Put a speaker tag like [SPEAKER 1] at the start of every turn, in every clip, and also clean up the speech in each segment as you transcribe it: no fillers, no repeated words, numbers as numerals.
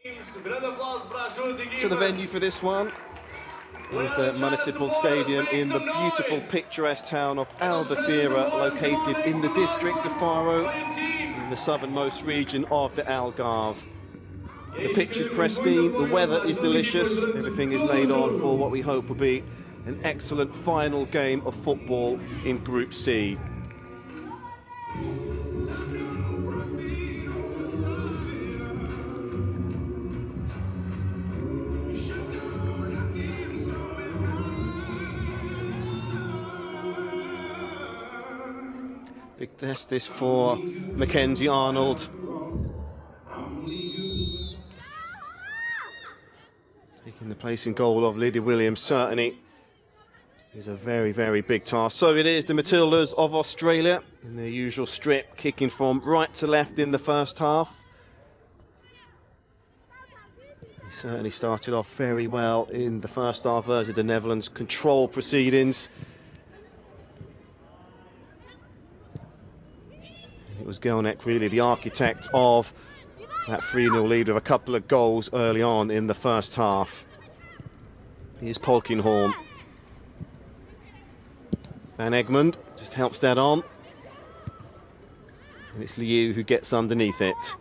[SPEAKER 1] To the venue for this one is the Municipal Stadium in the beautiful picturesque town of Albufeira, located in the district of Faro, in the southernmost region of the Algarve. The pitch is pristine, the weather is delicious, everything is laid on for what we hope will be an excellent final game of football in Group C. Big test this for Mackenzie Arnold. Taking the place in goal of Lydia Williams certainly is a very, very big task. So it is the Matildas of Australia in their usual strip, kicking from right to left in the first half. They certainly started off very well in the first half versus the Netherlands' control proceedings. It was Gelneck really the architect of that 3-0 lead with a couple of goals early on in the first half. Here's Polkinghorne. Van Egmond just helps that on. And it's Liu who gets underneath it.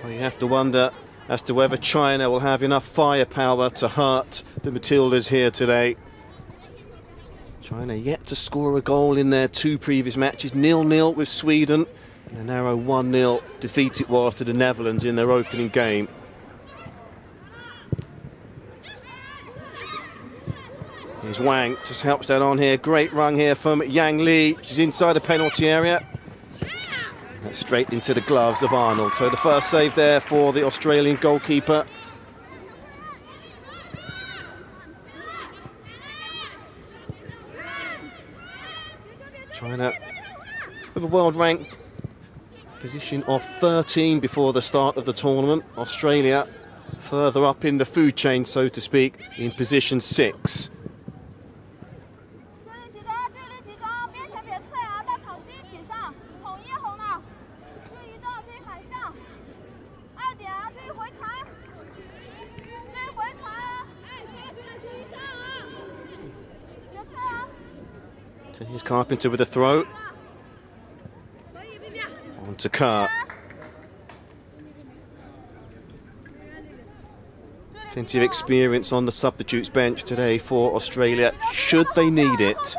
[SPEAKER 1] Well, you have to wonder as to whether China will have enough firepower to hurt the Matildas here today. China yet to score a goal in their two previous matches, 0-0 with Sweden, and a narrow 1-0 defeat it was to the Netherlands in their opening game. Here's Wang, just helps that on here. Great run here from Yang Li. She's inside the penalty area. That's straight into the gloves of Arnold. So the first save there for the Australian goalkeeper. China with a world rank position of 13 before the start of the tournament. Australia further up in the food chain, so to speak, in position 6. So here's Carpenter with a throw. On to Kerr. Plenty of experience on the substitutes bench today for Australia, should they need it.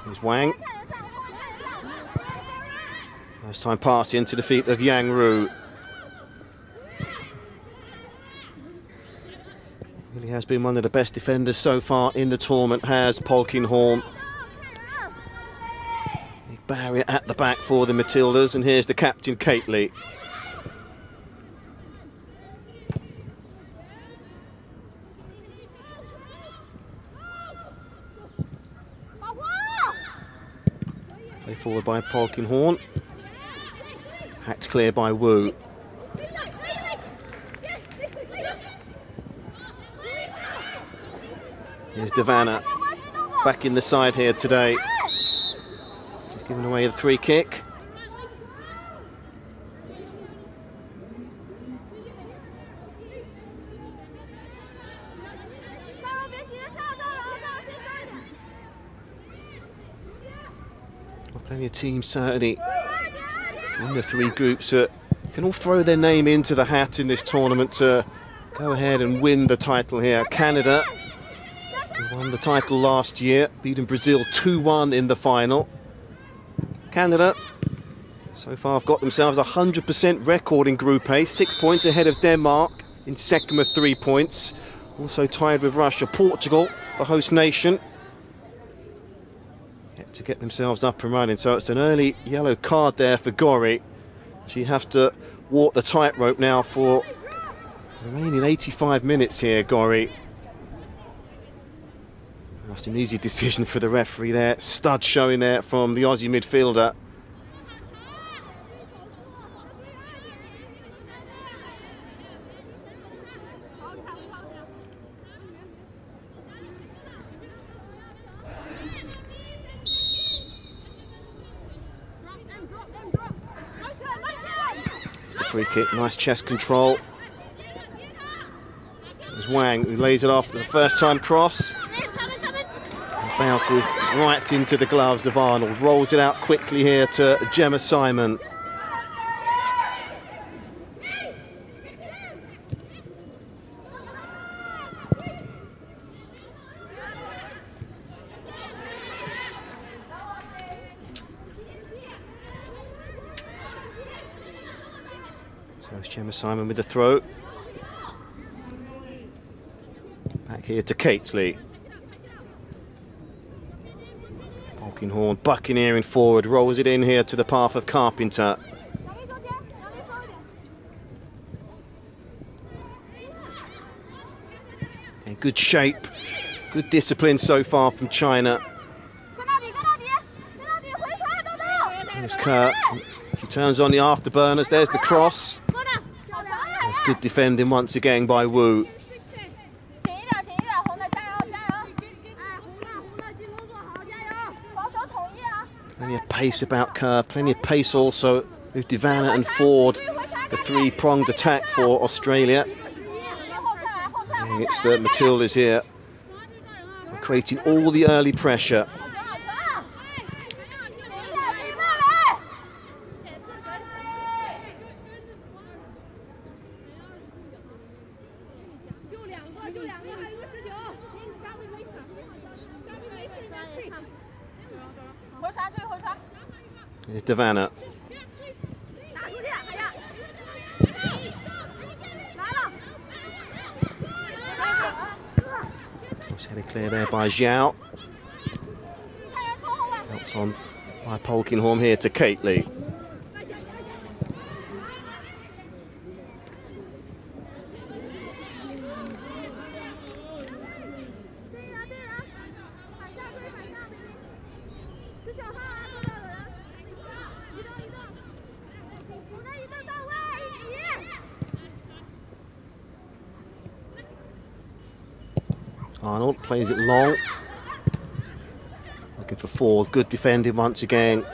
[SPEAKER 1] Here's Wang. First time pass into the feet of Yang Ru. Really has been one of the best defenders so far in the tournament, has Polkinghorne. Big barrier at the back for the Matildas, and here's the captain, Kately. Play forward by Polkinghorne. Hacked clear by Wu. Here's Devana back in the side here today. She's given away the free kick. Plenty of teams certainly in the three groups that can all throw their name into the hat in this tournament to go ahead and win the title here. Canada, who won the title last year, beating Brazil 2-1 in the final. Canada so far have got themselves a 100% record in Group A, 6 points ahead of Denmark in second with 3 points. Also tied with Russia. Portugal, the host nation, to get themselves up and running. So it's an early yellow card there for Gori. She has to walk the tightrope now for the remaining 85 minutes here, Gori. That's an easy decision for the referee there. Stud showing there from the Aussie midfielder. Free kick, nice chest control. There's Wang who lays it off for the first time cross. And bounces right into the gloves of Arnold. Rolls it out quickly here to Gemma Simon. Gemma Simon with the throw. Back here to Cately. Polkinghorne buccaneering forward, rolls it in here to the path of Carpenter. In good shape, good discipline so far from China. There's Kerr. She turns on the afterburners, there's the cross. That's good defending once again by Wu. Plenty of pace about Kerr, plenty of pace also with Devanna and Ford. The three-pronged attack for Australia. It's the Matildas here, creating all the early pressure. Here's Devanna. Just headed clear there by Zhao. Helped on by Polkinghorne here to Cately. Arnold plays it long. Looking for Ford. Good defending once again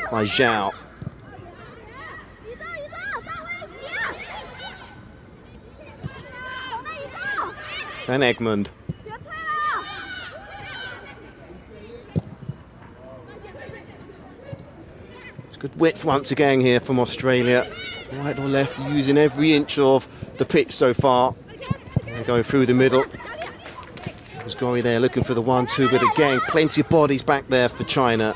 [SPEAKER 1] by Zhao. Van Egmond. It's good width once again here from Australia. Right or left, using every inch of the pitch so far. They go through the middle. There's Gori there looking for the 1-2, but again, plenty of bodies back there for China.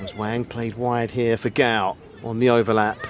[SPEAKER 1] As Wang played wide here for Gao on the overlap.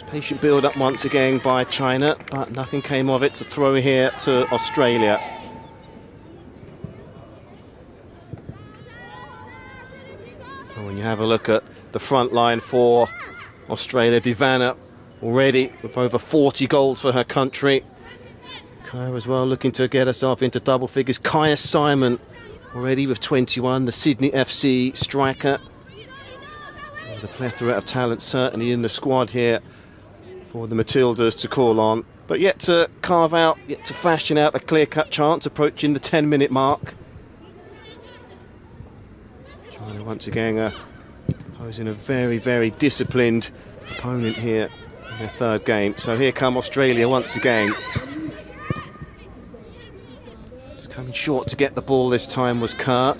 [SPEAKER 1] Patient build-up once again by China, but nothing came of it. It's a throw here to Australia. And when you have a look at the front line for Australia, Devanna already with over 40 goals for her country. Kaya as well looking to get herself into double figures. Kaya Simon already with 21, the Sydney FC striker. There's a plethora of talent certainly in the squad here for the Matildas to call on, but yet to carve out, yet to fashion out a clear-cut chance approaching the 10-minute mark. China once again posing a very, very disciplined opponent here in their third game. So here come Australia once again. Just coming short to get the ball this time was Kerr.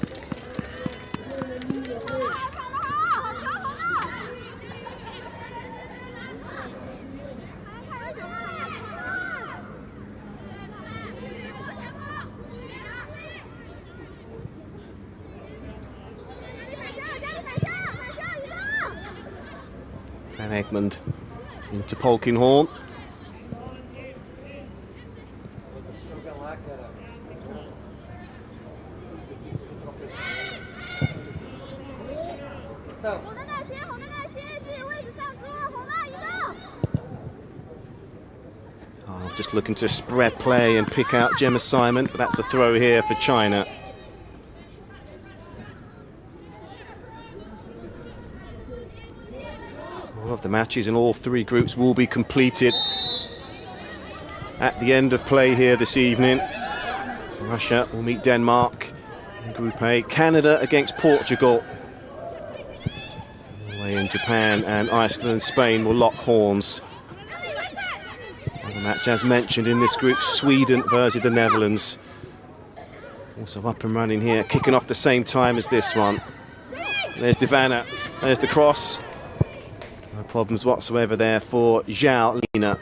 [SPEAKER 1] And Egmond into Polkinghorne. Oh, just looking to spread play and pick out Gemma Simon, but that's a throw here for China. All of the matches in all three groups will be completed at the end of play here this evening. Russia will meet Denmark in Group A. Canada against Portugal. Norway and Japan, and Iceland and Spain will lock horns. And the match, as mentioned in this group, Sweden versus the Netherlands. Also up and running here, kicking off the same time as this one. There's Divana, there's the cross. No problems whatsoever there for Zhao Lina.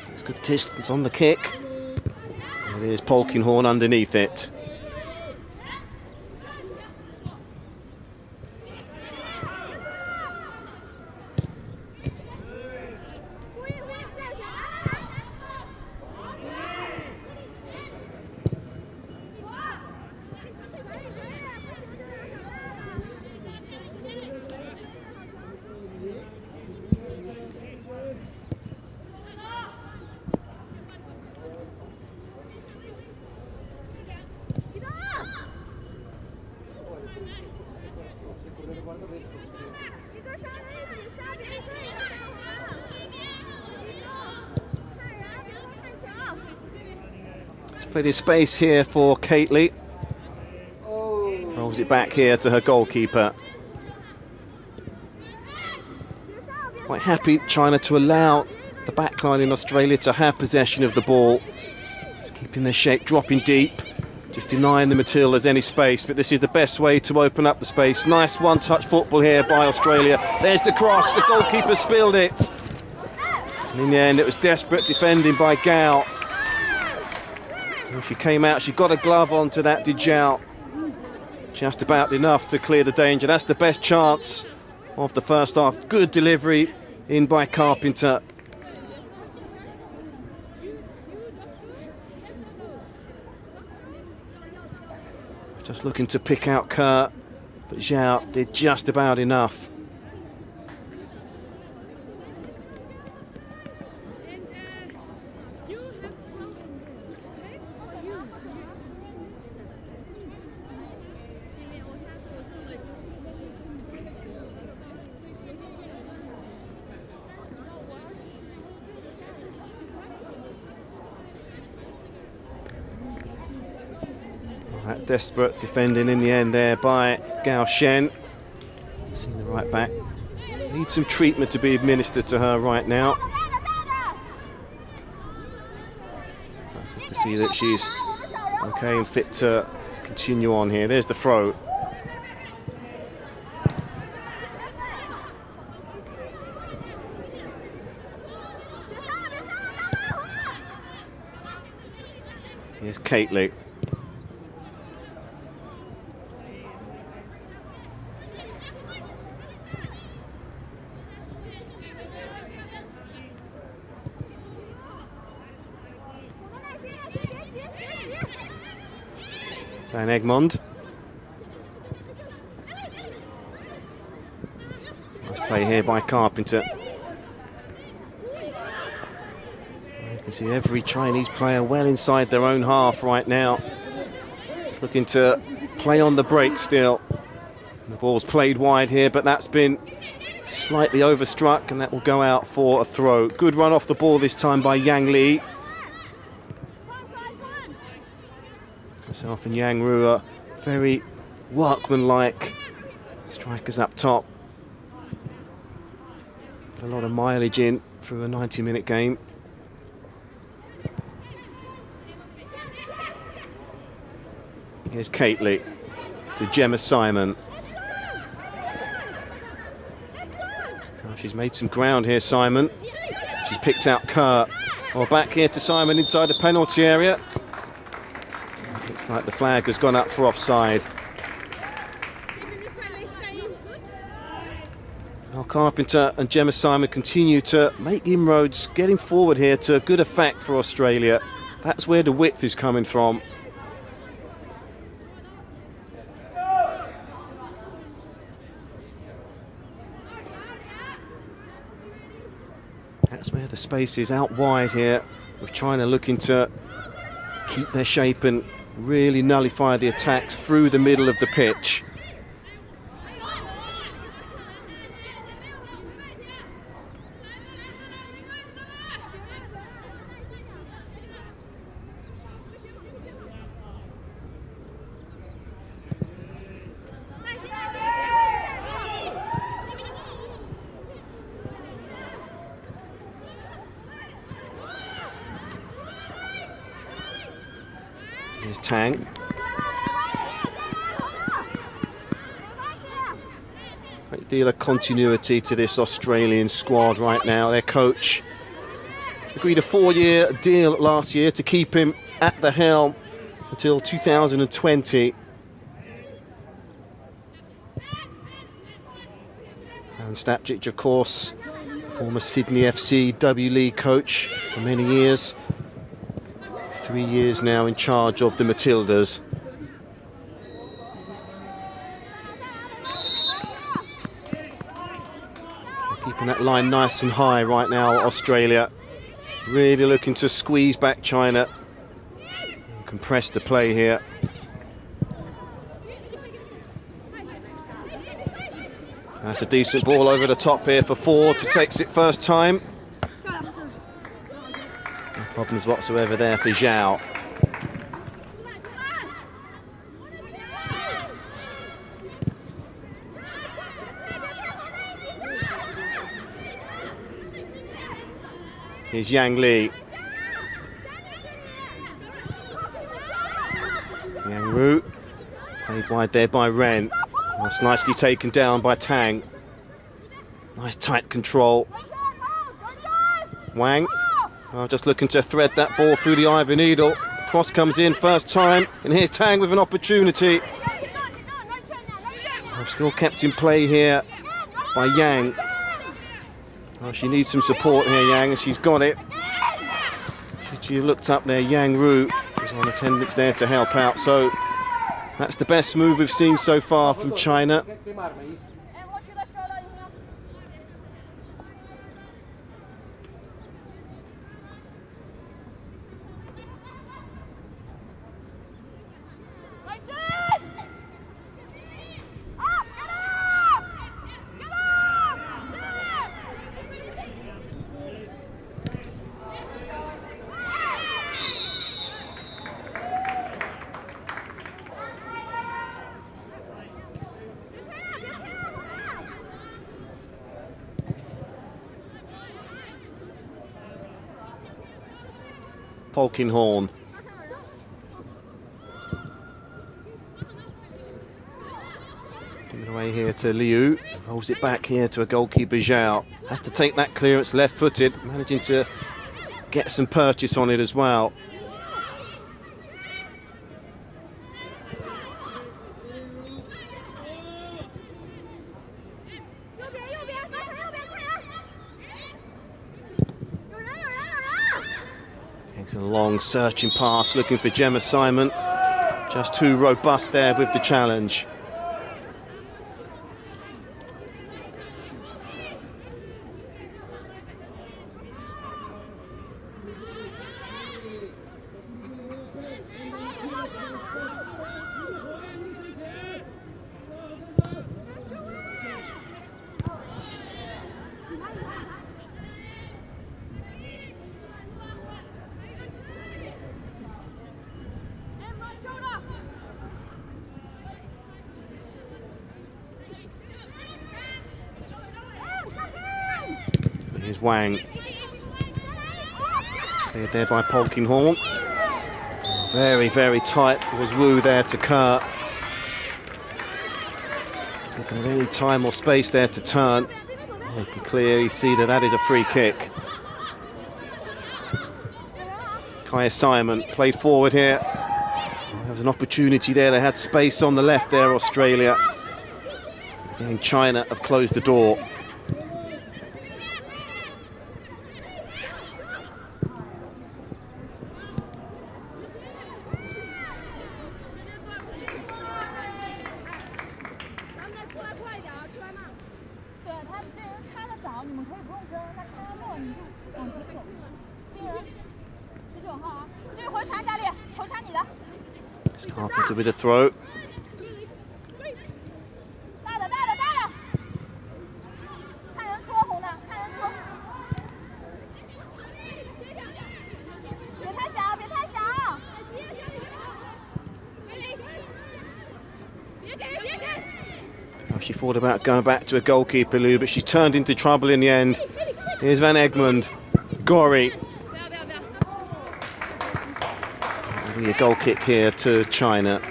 [SPEAKER 1] It's good distance on the kick. It is Polkinghorne underneath it. Plenty of space here for Kately. Rolls it back here to her goalkeeper. Quite happy China to allow the backline in Australia to have possession of the ball. Just keeping their shape, dropping deep, just denying them until there's any space. But this is the best way to open up the space. Nice one-touch football here by Australia. There's the cross, the goalkeeper spilled it. And in the end, it was desperate defending by Gao. When she came out, she got a glove onto that, did Zhao. Just about enough to clear the danger. That's the best chance of the first half. Good delivery in by Carpenter. Just looking to pick out Kerr, but Zhao did just about enough. That desperate defending in the end there by Gao Shen. Seeing the right back. Needs some treatment to be administered to her right now. Good to see that she's okay and fit to continue on here. There's the throw. Here's Kately. Van Egmond. Nice play here by Carpenter. You can see every Chinese player well inside their own half right now. Just looking to play on the break still. The ball's played wide here, but that's been Slightly overstruck, and that will go out for a throw. Good run off the ball this time by Yang Li. Myself and Yang Ru are very workmanlike strikers up top. A lot of mileage in through a 90-minute game. Here's Kately to Gemma Simon. She's made some ground here, Simon. She's picked out Kerr. Well, back here to Simon inside the penalty area. Looks like the flag has gone up for offside. Well, Carpenter and Gemma Simon continue to make inroads, getting forward here to good effect for Australia. That's where the width is coming from. That's where the space is out wide here, with China looking to keep their shape and really nullify the attacks through the middle of the pitch. Here's Tang. Great deal of continuity to this Australian squad right now. Their coach agreed a 4-year deal last year to keep him at the helm until 2020. And Stapjic, of course, former Sydney FC W League coach for many years. 3 years now in charge of the Matildas. Keeping that line nice and high right now, Australia. Really looking to squeeze back China and compress the play here. That's a decent ball over the top here for Ford, who takes it first time. No problems whatsoever there for Zhao. Here's Yang Li. Yang Ru, played wide there by Ren. That's nicely taken down by Tang. Nice tight control. Wang, just looking to thread that ball through the eye of a needle. Cross comes in first time, and here's Tang with an opportunity. Still kept in play here by Yang. She needs some support here, Yang, and she's got it. She looked up there, Yang Ru is on attendance there to help out. So that's the best move we've seen so far from China. Polkinghorne. Give it away here to Liu. Rolls it back here to a goalkeeper, Zhao. Has to take that clearance left-footed, managing to get some purchase on it as well. Takes a long searching pass, looking for Gemma Simon. Just too robust there with the challenge. Here's Wang. Cleared there by Polkinghorn. Very, very tight was Wu there to Kerr. Looking at any time or space there to turn. You can clearly see that that is a free kick. Kaya Simon played forward here. There was an opportunity there. They had space on the left there, Australia. Again, China have closed the door. Carpenter with a throw. Oh, she thought about going back to a goalkeeper, Lou, but she turned into trouble in the end. Here's Van Egmond. Gori. A goal kick here to China.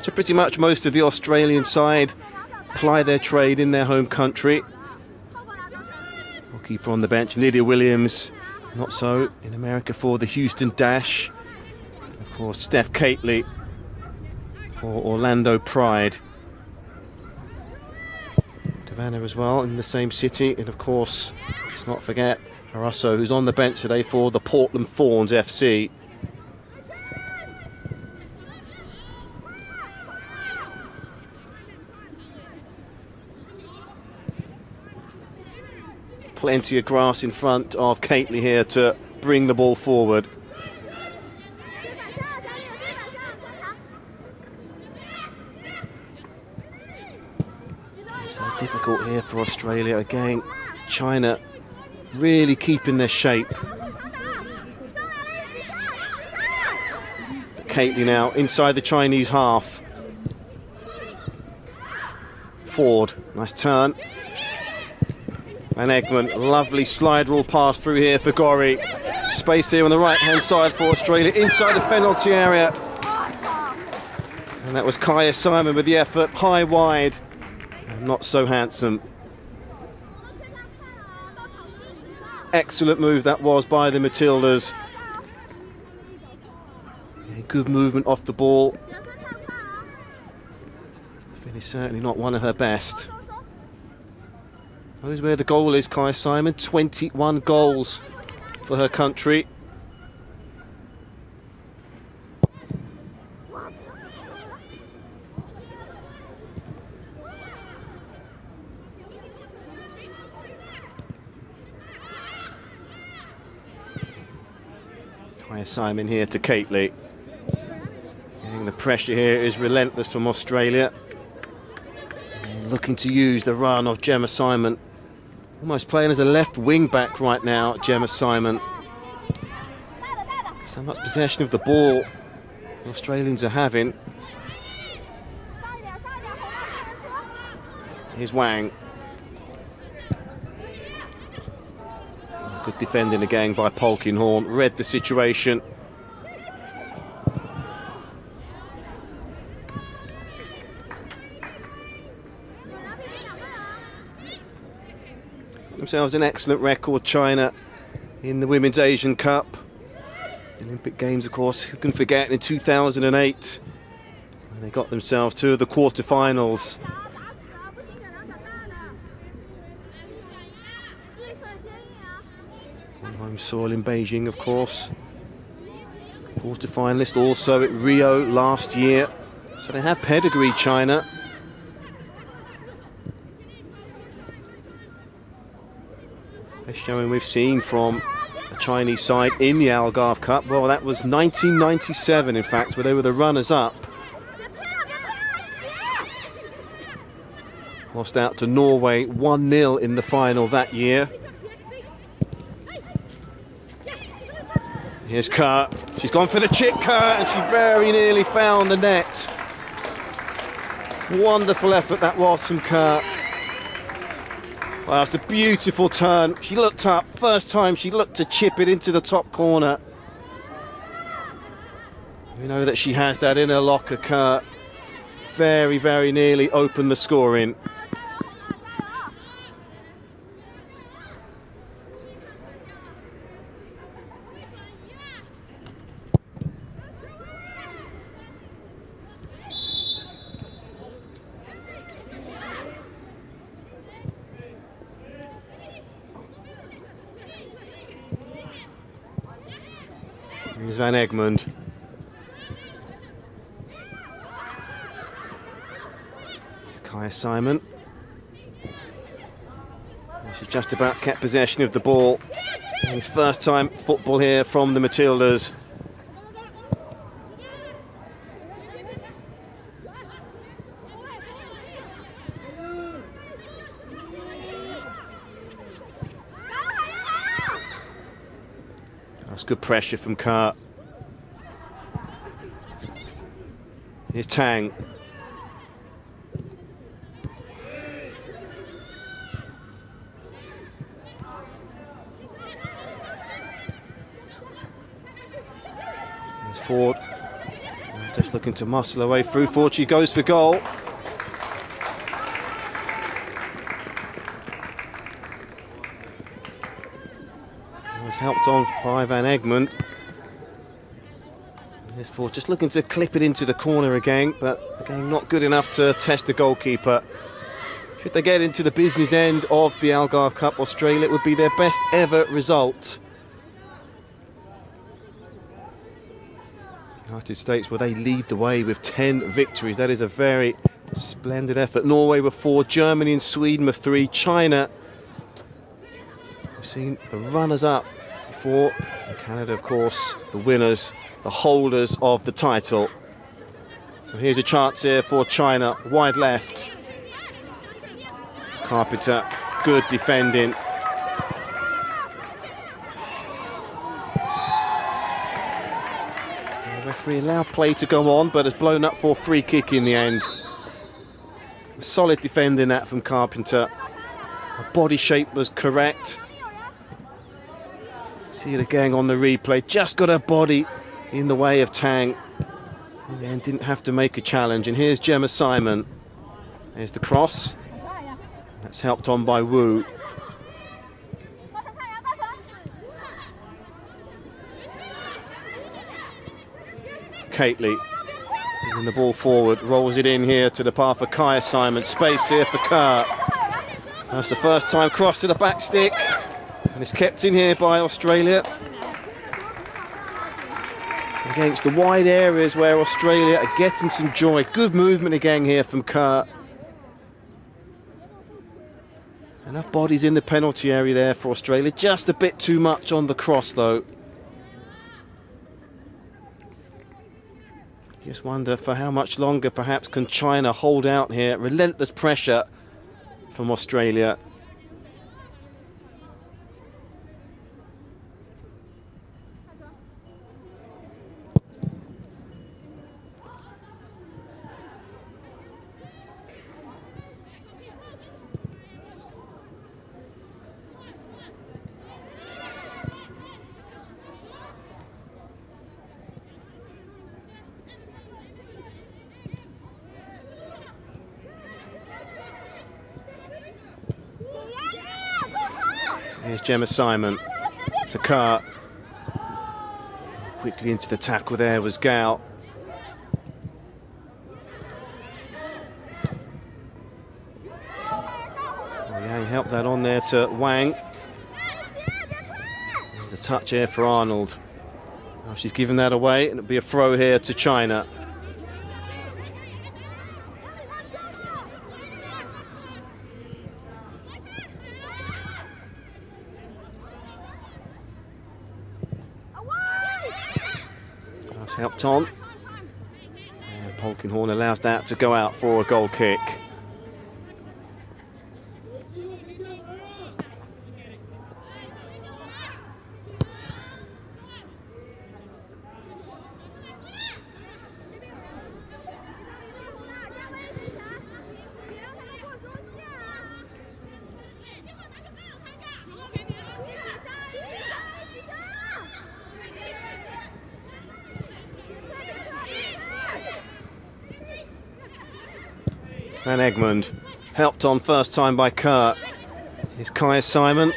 [SPEAKER 1] So pretty much most of the Australian side ply their trade in their home country. Goalkeeper on the bench, Lydia Williams. Not so in America for the Houston Dash. Of course, Steph Cately for Orlando Pride. Savannah as well in the same city. And of course, let's not forget Arasso, who's on the bench today for the Portland Thorns FC. Plenty of grass in front of Cately here to bring the ball forward. So difficult here for Australia. Again, China really keeping their shape. Cately now inside the Chinese half. Ford, nice turn. Van Egmond, lovely slide rule pass through here for Gori. Space here on the right hand side for Australia inside the penalty area. And that was Kaya Simon with the effort, high wide, and not so handsome. Excellent move that was by the Matildas. Yeah, good movement off the ball. Finish certainly not one of her best. Knows where the goal is, Kaya Simon. 21 goals for her country. Kaya Simon here to Cately. The pressure here is relentless from Australia. And looking to use the run of Gemma Simon. Almost playing as a left wing back right now, Gemma Simon. So much possession of the ball the Australians are having. Here's Wang. Good defending again by Polkinghorn. Read the situation. Themselves an excellent record, China, in the Women's Asian Cup. The Olympic Games, of course, who can forget, in 2008. When they got themselves to the quarterfinals. On home soil in Beijing, of course. Quarterfinalist also at Rio last year. So they have pedigree, China. Showing we've seen from the Chinese side in the Algarve Cup. Well, that was 1997, in fact, where they were the runners-up. Lost out to Norway 1-0 in the final that year. Here's Kerr. She's gone for the chip, Kerr, and she very nearly found the net. Wonderful effort that was from Kerr. Well, it's a beautiful turn. She looked up. First time she looked to chip it into the top corner. We know that she has that in her locker, Kurt. Very, very nearly opened the scoring. Here's Van Egmond. Here's Kaya Simon. She's just about kept possession of the ball. His first time football here from the Matildas. That's good pressure from Kurt. Here's Tang. Here's Ford. Just looking to muscle away through. Ford, she goes for goal. Helped on by Van Egmond. Here's Ford just looking to clip it into the corner again, but again not good enough to test the goalkeeper. Should they get into the business end of the Algarve Cup, Australia, it would be their best ever result. United States, well, they lead the way with 10 victories. That is a very splendid effort. Norway were 4, Germany and Sweden were 3, China, we've seen the runners-up before, and Canada, of course, the winners, the holders of the title. So here's a chance here for China, wide left. It's Carpenter, good defending. The referee allowed play to go on, but has blown up for a free kick in the end. A solid defending that from Carpenter. Her body shape was correct. See it again on the replay, just got her body in the way of Tang. In the end, didn't have to make a challenge. And here's Gemma Simon. There's the cross. That's helped on by Wu. Kately moving the ball forward, rolls it in here to the path for Kaya Simon. Space here for Kurt. That's the first time cross to the back stick. And it's kept in here by Australia. Against the wide areas where Australia are getting some joy. Good movement again here from Kurt. Enough bodies in the penalty area there for Australia. Just a bit too much on the cross though. Just wonder for how much longer perhaps can China hold out here. Relentless pressure from Australia. Here's Gemma Simon to Kurt. Quickly into the tackle there was Gao. Yang helped that on there to Wang. There's a touch here for Arnold. Now she's given that away, and it'll be a throw here to China. Helped on. And Polkinghorne allows that to go out for a goal kick. Van Egmond, helped on first time by Kerr. Here's Kaya Simon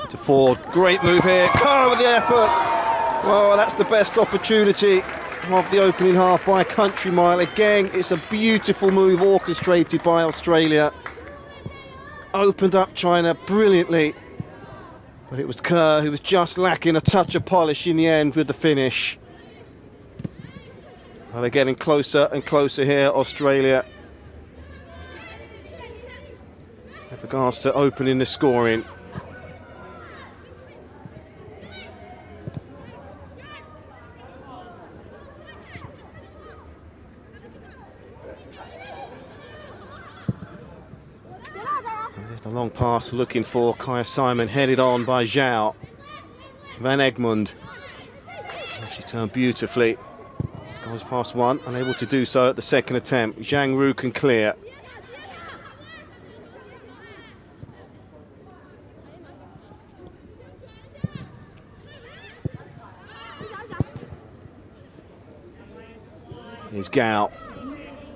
[SPEAKER 1] to Ford. Great move here. Kerr with the effort. Well, that's the best opportunity of the opening half by a country mile. Again, it's a beautiful move orchestrated by Australia. Opened up China brilliantly. But it was Kerr who was just lacking a touch of polish in the end with the finish. Well, they're getting closer and closer here, Australia, with regards to opening the scoring. There's the long pass looking for Kaya Simon, headed on by Zhao. Van Egmond. She turned beautifully. She goes past one, unable to do so at the second attempt. Zhang Ru can clear. Here's Gao.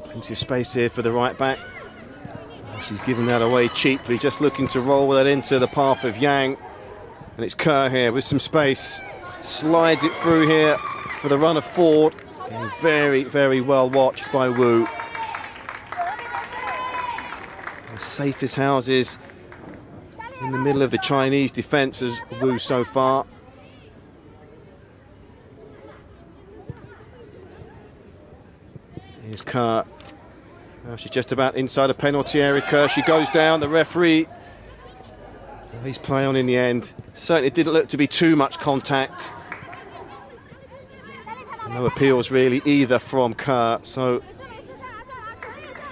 [SPEAKER 1] Plenty of space here for the right back. She's given that away cheaply, just looking to roll that into the path of Yang. And it's Kerr here with some space. Slides it through here for the run of Ford. And very, very well watched by Wu. As safe as houses in the middle of the Chinese defence as Wu so far. Here's Kerr. Now she's just about inside the penalty area. Kerr, she goes down. The referee, he's play on in the end. Certainly didn't look to be too much contact. No appeals really either from Kerr. So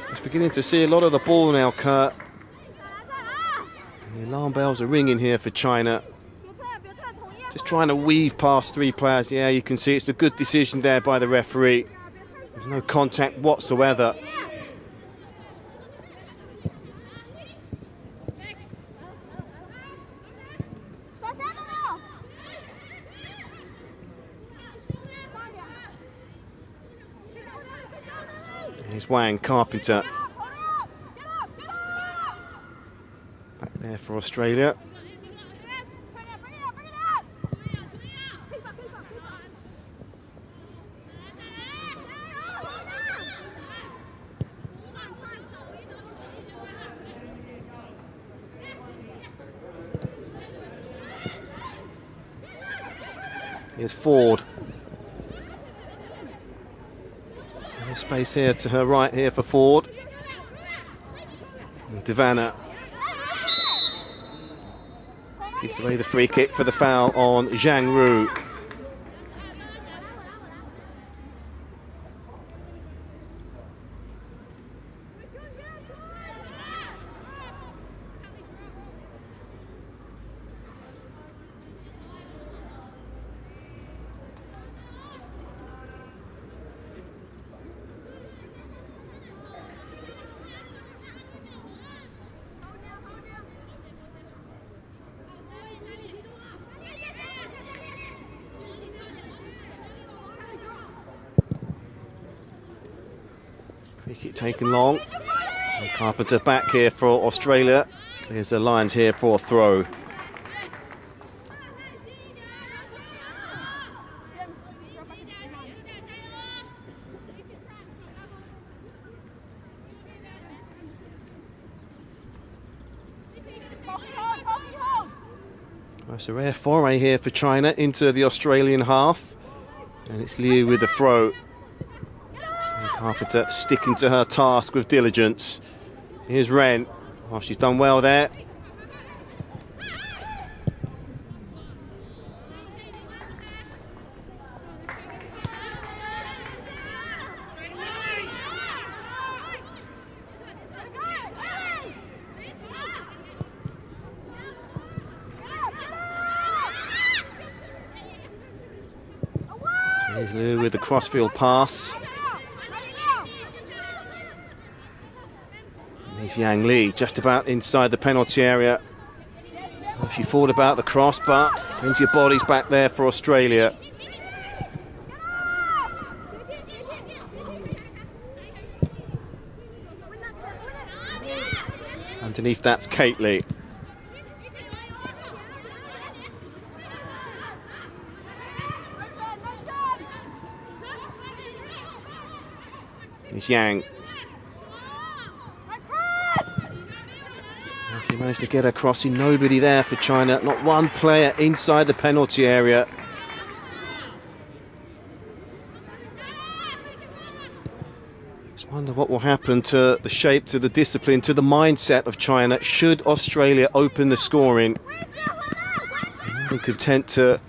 [SPEAKER 1] just beginning to see a lot of the ball now, Kerr. And the alarm bells are ringing here for China. Just trying to weave past three players. Yeah, you can see it's a good decision there by the referee. There's no contact whatsoever. Here's Wang, Carpenter. Back there for Australia. Here's Ford. There's space here to her right here for Ford. And Devana gives away the free kick for the foul on Zhang Ru. Free kick taken long. And Carpenter back here for Australia. Clears the lines here for a throw. It's a rare foray here for China into the Australian half. And it's Liu with the throw. Carpenter sticking to her task with diligence. Here's Ren. Oh, she's done well there. Here's Liu with the crossfield pass. Here's Yang Li, just about inside the penalty area. Well, she thought about the cross, but plenty of bodies back there for Australia. Underneath that's Kately. It's Yang. She managed to get her crossing. Nobody there for China. Not one player inside the penalty area. Just wonder what will happen to the shape, to the discipline, to the mindset of China should Australia open the scoring. They're content to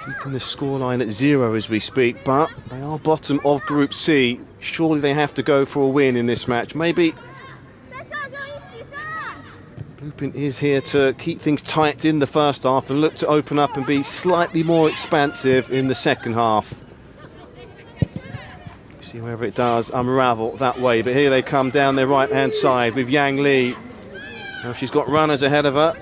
[SPEAKER 1] keeping the scoreline at 0 as we speak, but they are bottom of Group C. Surely they have to go for a win in this match. Maybe Blueprint is here to keep things tight in the first half and look to open up and be slightly more expansive in the second half. See whether it does unravel that way, but here they come down their right-hand side with Yang Li. Now she's got runners ahead of her.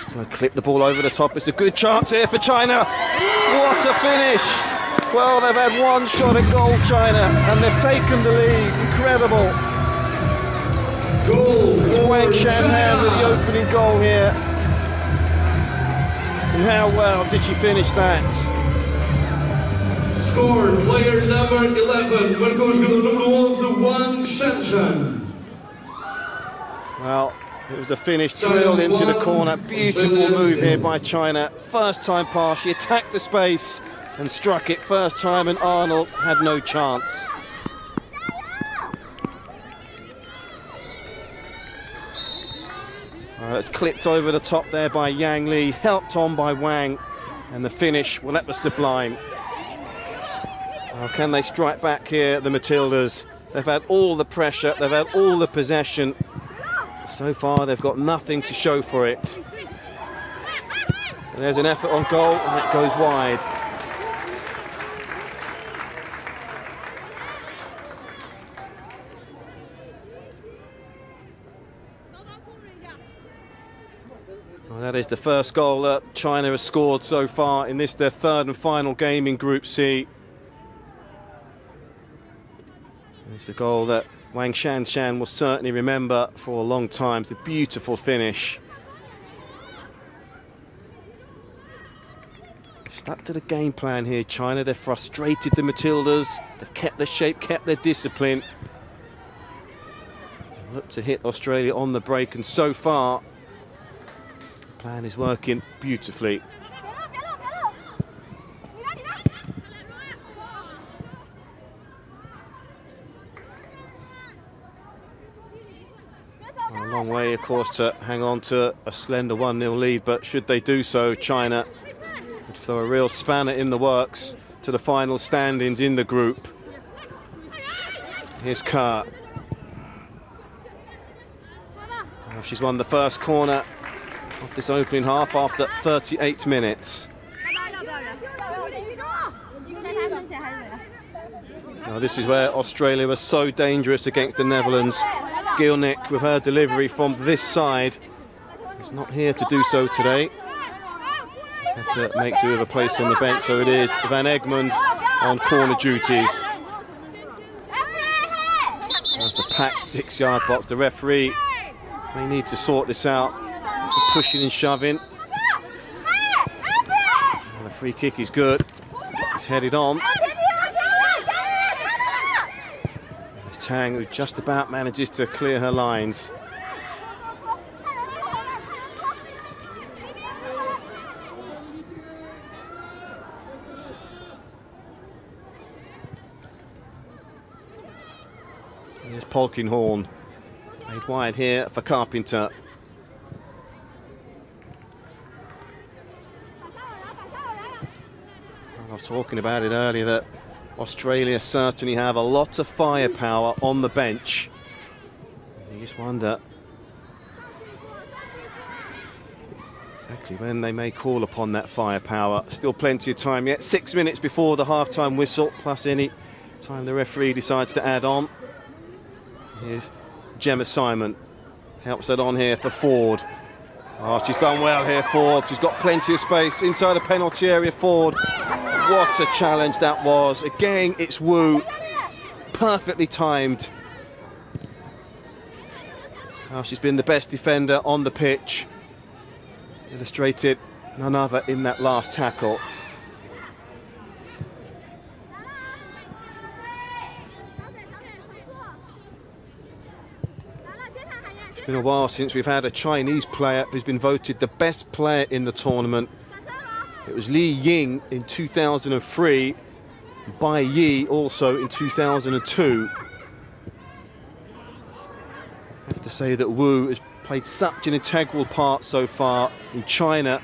[SPEAKER 1] So clip the ball over the top. It's a good chance here for China. What a finish! Well, they've had one shot at goal, China, and they've taken the lead. Incredible. Goal. Wang Shanhan with the opening goal here. And how well did she finish that?
[SPEAKER 2] Scored player number 11, marcou jogador número 11, Wang Shanhan.
[SPEAKER 1] Well, it was a finish drilled into the corner. Beautiful move here by China. First time pass, she attacked the space and struck it first time, and Arnold had no chance. It's clipped over the top there by Yang Li, helped on by Wang, and the finish, well, that was sublime. Well, can they strike back here, the Matildas? They've had all the pressure, they've had all the possession. So far, they've got nothing to show for it. There's an effort on goal, and it goes wide. Well, that is the first goal that China has scored so far in this, their third and final game in Group C. It's a goal that Wang Shanhan will certainly remember for a long time. It's a beautiful finish. Stuck to the game plan here, China. They've frustrated the Matildas. They've kept their shape, kept their discipline. Look to hit Australia on the break, and so far, the plan is working beautifully. A long way, of course, to hang on to a slender 1-0 lead, but should they do so, China would throw a real spanner in the works to the final standings in the group. Here's Kerr. Well, she's won the first corner of this opening half after 38 minutes. Now, this is where Australia was so dangerous against the Netherlands. Gilnick with her delivery from this side is not here to do so today. Had to make do with a place on the bench, so it is Van Egmond on corner duties. That's a packed 6-yard box. The referee may need to sort this out. It's a pushing and shoving. And the free kick is good. It's headed on. Tang, who just about manages to clear her lines. Here's Polkinghorne, played wide here for Carpenter. I was talking about it earlier that Australia certainly have a lot of firepower on the bench. You just wonder exactly when they may call upon that firepower. Still plenty of time yet. 6 minutes before the half-time whistle, plus any time the referee decides to add on. Here's Gemma Simon. Helps that on here for Ford. Oh, she's done well here, Ford. She's got plenty of space inside the penalty area, Ford. What a challenge that was. Again, it's Wu. Perfectly timed. Oh, she's been the best defender on the pitch. Illustrated none other in that last tackle. It's been a while since we've had a Chinese player who's been voted the best player in the tournament. It was Li Ying in 2003, Bai Yi also in 2002. I have to say that Wu has played such an integral part so far in China,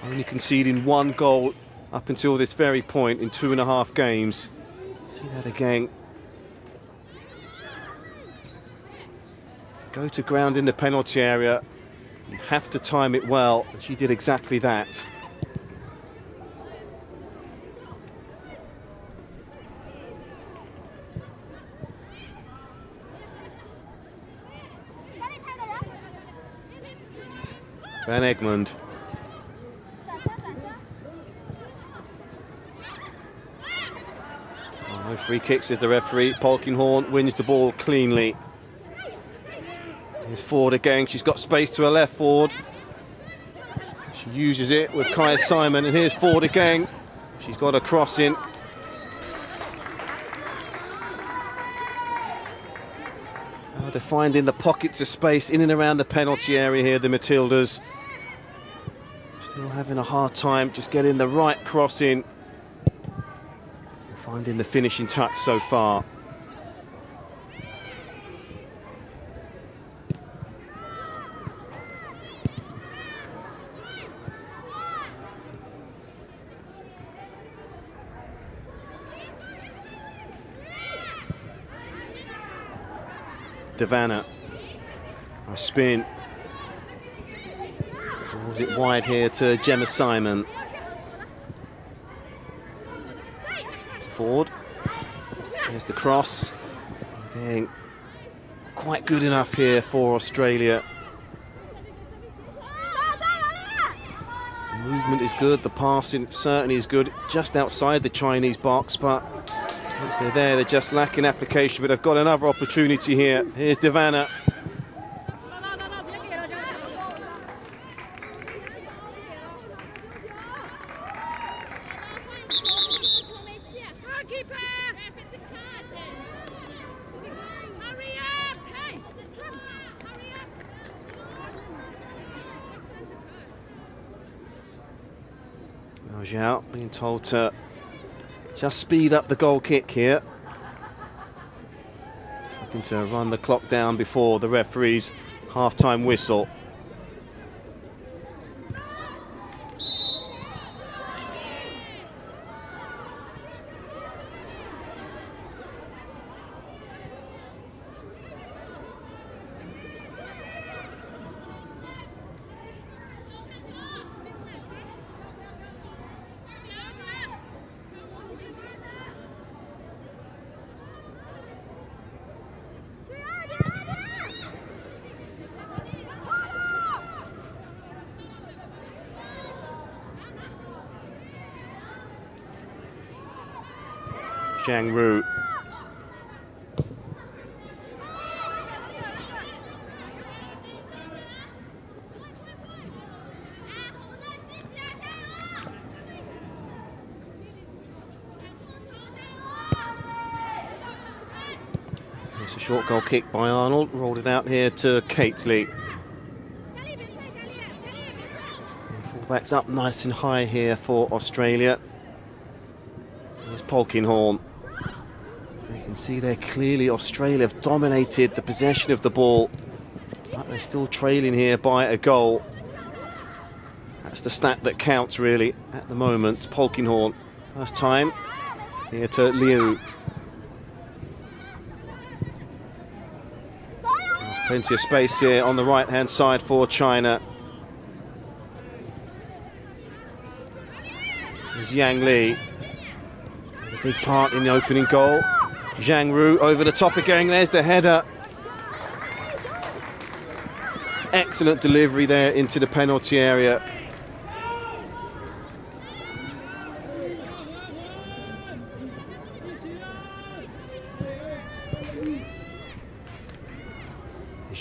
[SPEAKER 1] only conceding 1 goal up until this very point in 2.5 games. See that again. Go to ground in the penalty area, you have to time it well, and she did exactly that. Van Egmond. Oh, no free kicks, says the referee. Polkinghorne wins the ball cleanly. Here's Ford again. She's got space to her left, Ford. She uses it with Kaya Simon, and here's Ford again. She's got a cross in. Oh, they're finding the pockets of space in and around the penalty area here, the Matildas. Still having a hard time just getting the right cross in. Finding the finishing touch so far. Devana, a spin. Or was it wide here to Gemma Simon? To Ford. There's the cross. Again, quite good enough here for Australia. The movement is good, the passing certainly is good, just outside the Chinese box, but once they're there, they're just lacking application, but they've got another opportunity here. Here's Devana. Zhao being told to just speed up the goal kick here. Just looking to run the clock down before the referee's half-time whistle. Zhang Ru. It's a short goal kick by Arnold, rolled it out here to Cately. Fullbacks up nice and high here for Australia. There's Polkinghorne. You can see there clearly Australia have dominated the possession of the ball, but they're still trailing here by a goal. That's the stat that counts really at the moment. Polkinghorne, first time here to Liu. There's plenty of space here on the right hand side for China. There's Yang Li, a big part in the opening goal. Zhang Ru over the top again, there's the header. Excellent delivery there into the penalty area.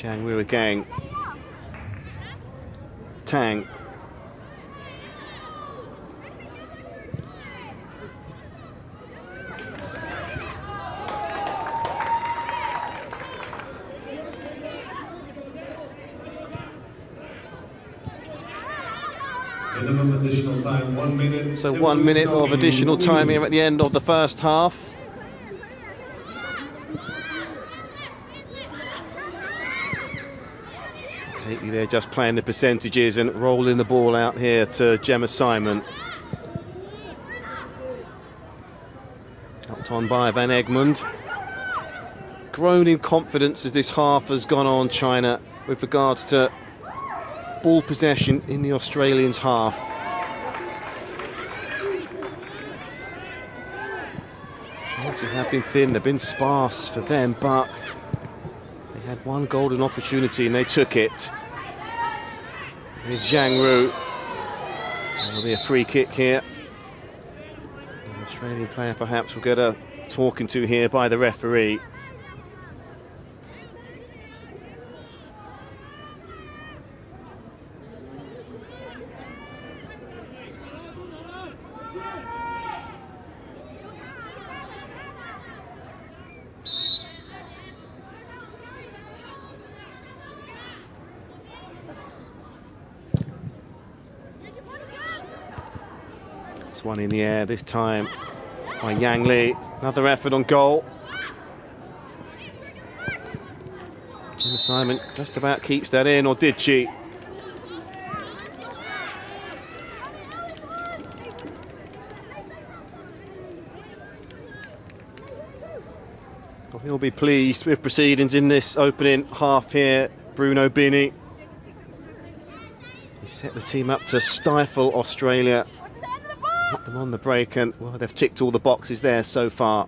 [SPEAKER 1] Zhang Wu again. Tang.
[SPEAKER 2] Minimum additional time, 1 minute.
[SPEAKER 1] So 1 minute of additional time here at the end of the first half. Completely they're just playing the percentages and rolling the ball out here to Gemma Simon. Helped on by Van Egmond. Grown in confidence as this half has gone on, China, with regards to ball possession in the Australians' half. Chances have been thin, they've been sparse for them, but they had one golden opportunity and they took it. Here's Zhang Wu. There'll be a free kick here. An Australian player perhaps will get a talking to here by the referee. One in the air this time by Yang Li. Another effort on goal. Gemma Simon just about keeps that in, or did she? Well, he'll be pleased with proceedings in this opening half here, Bruno Bini. He set the team up to stifle Australia. Hit them on the break, and well, they've ticked all the boxes there so far.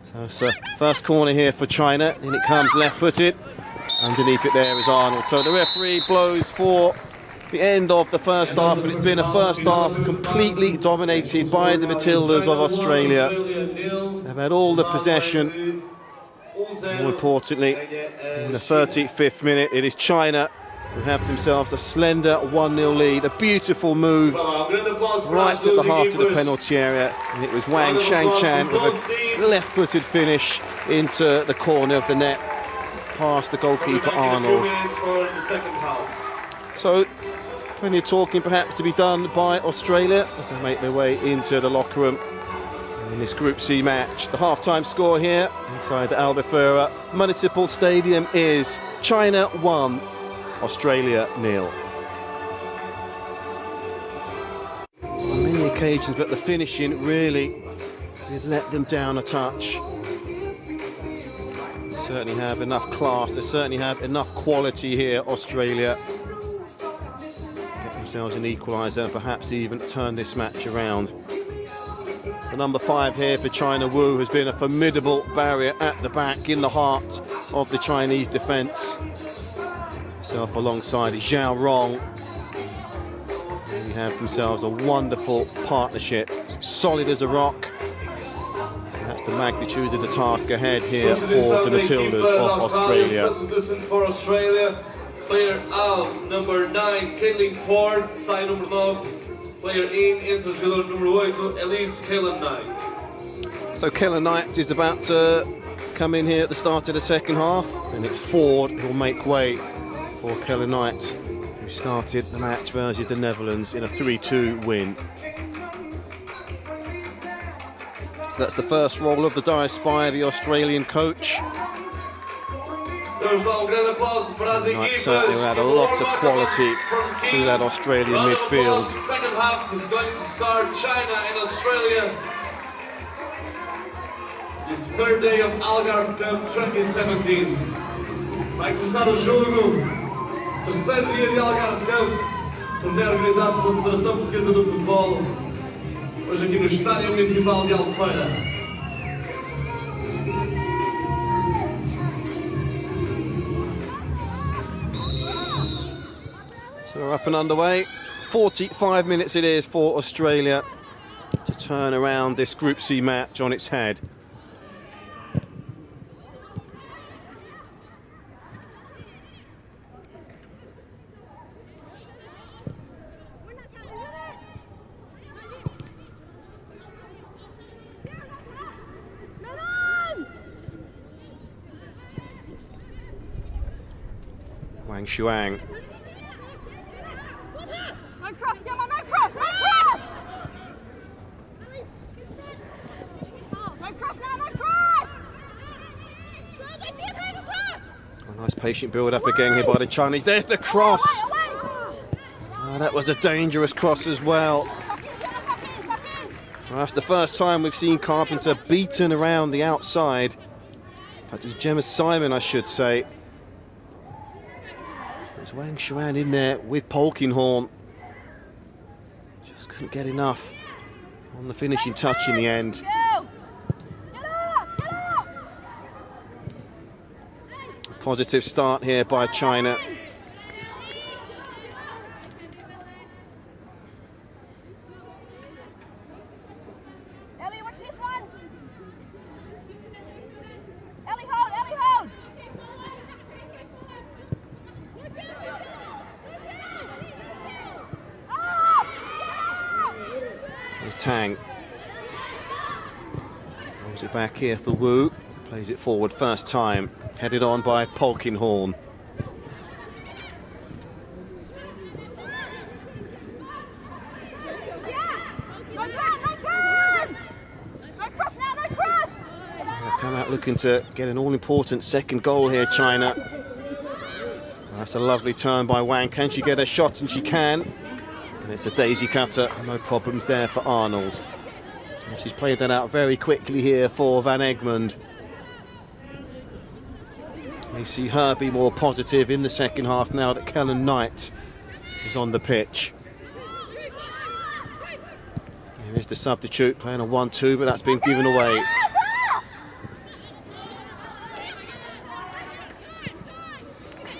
[SPEAKER 1] So it's a first corner here for China, and it comes left-footed. Underneath it there is Arnold. So the referee blows for the end of the first half, and it's been a first half completely dominated by the Matildas of Australia. They've had all the possession. More importantly, in the 35th minute, it is China who have themselves a slender 1-0 lead. A beautiful move right at the half to the penalty area, and it was Wang Shangchan with a left-footed finish into the corner of the net past the goalkeeper Arnold. So plenty of talking perhaps to be done by Australia as they make their way into the locker room in this Group C match. The half-time score here inside the Albufeira Municipal Stadium is China 1, Australia 0. On many occasions, but the finishing really did let them down a touch. They certainly have enough class, they certainly have enough quality here, Australia. Get themselves an equaliser and perhaps even turn this match around. The number 5 here for China, Wu, has been a formidable barrier at the back in the heart of the Chinese defence. Alongside Zhao Rong. They have themselves a wonderful partnership, solid as a rock. That's the magnitude of the task ahead here for the Matildas of Australia.
[SPEAKER 2] Substitution for Australia. Player out, number 9, Caitlin Ford. Sai número 9. Player in, entra o jogador número 8, Elise Kaylin Knight.
[SPEAKER 1] So Kaylin Knight is about to come in here at the start of the second half, and it's Ford who will make way for Kaylin Knight, who started the match versus the Netherlands in a 3-2 win. So that's the first roll of the dice by the Australian coach. Knight certainly had a lot of quality to that Australian midfield.
[SPEAKER 2] Second half is going to start. China and Australia. This third day of Algarve Cup 2017. Vai começar o jogo. Terceiro dia de Algarve Cup, torneio organizado pela Federação Portuguesa do Futebol, hoje aqui no Estádio Municipal de Albufeira.
[SPEAKER 1] So we're up and underway. 45 minutes it is for Australia to turn around this Group C match on its head. Wang Shuang. A nice patient build up again here by the Chinese. There's the cross. Oh, that was a dangerous cross as well. Well, that's the first time we've seen Carpenter beaten around the outside. In fact, it was Gemma Simon, I should say. There's Wang Shuan in there with Polkinghorne. Just couldn't get enough on the finishing touch in the end. A positive start here by China. Tang rolls it back here for Wu, plays it forward first time, headed on by Polkinghorne. Come out looking to get an all-important second goal here, China. That's a lovely turn by Wang. Can she get a shot? And she can. And it's a daisy cutter, no problems there for Arnold. And she's played that out very quickly here for Van Egmond. We see her be more positive in the second half now that Kellen Knight is on the pitch. Here is the substitute playing a 1-2, but that's been given away.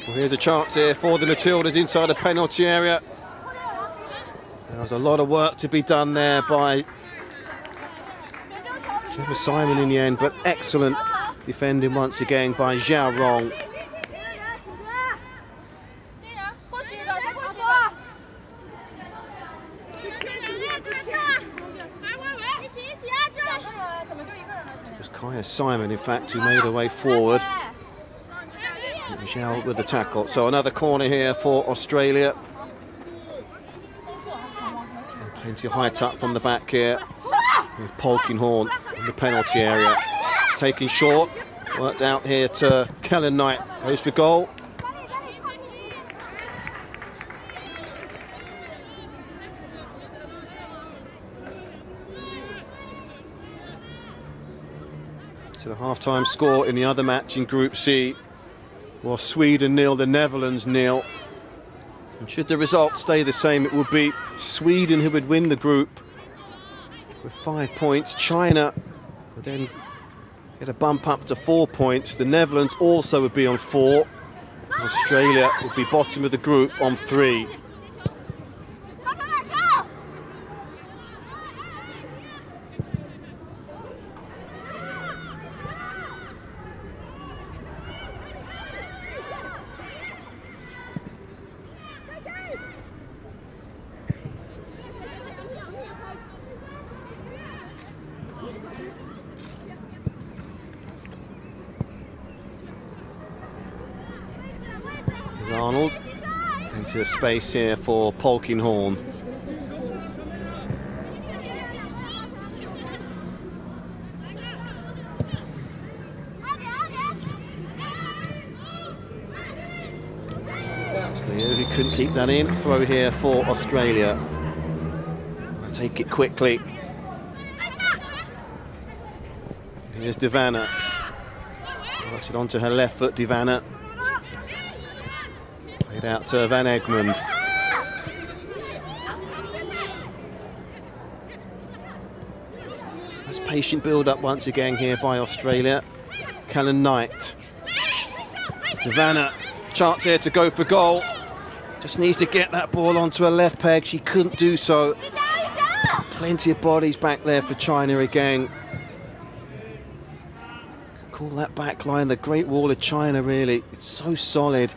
[SPEAKER 1] Well, here's a chance here for the Matildas inside the penalty area. There was a lot of work to be done there by Gemma Simon in the end, but excellent defending once again by Zhao Rong. It was Kaya Simon, in fact, who made her way forward. Zhao with the tackle. So another corner here for Australia. Plenty of height up from the back here with Polkinghorne in the penalty area. It's taken short, worked out here to Kellen Knight, goes for goal. So the half-time score in the other match in Group C was Sweden 0, the Netherlands 0. And should the result stay the same, it would be Sweden who would win the group with 5 points. China would then get a bump up to 4 points. The Netherlands also would be on 4. Australia would be bottom of the group on 3. Arnold into the space here for Polkinghorne. So he couldn't keep that in. Throw here for Australia. Take it quickly. Here's Divana. Works it onto her left foot, Divana. Played out to Van Egmond. That's patient build-up once again here by Australia. Kellen Knight. Divana, chance here to go for goal. Just needs to get that ball onto her left peg. She couldn't do so. Plenty of bodies back there for China again. Call that back line the Great Wall of China, really. It's so solid.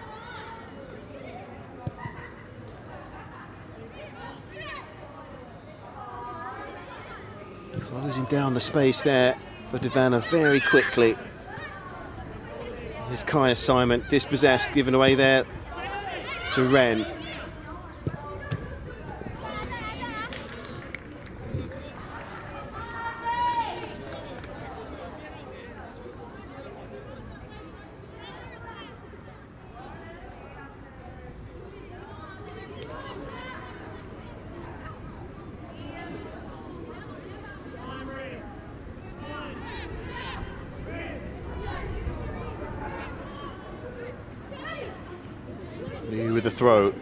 [SPEAKER 1] Closing down the space there for Divana very quickly. Here's Kaya Simon, dispossessed, given away there to Ren. Liu with the throw.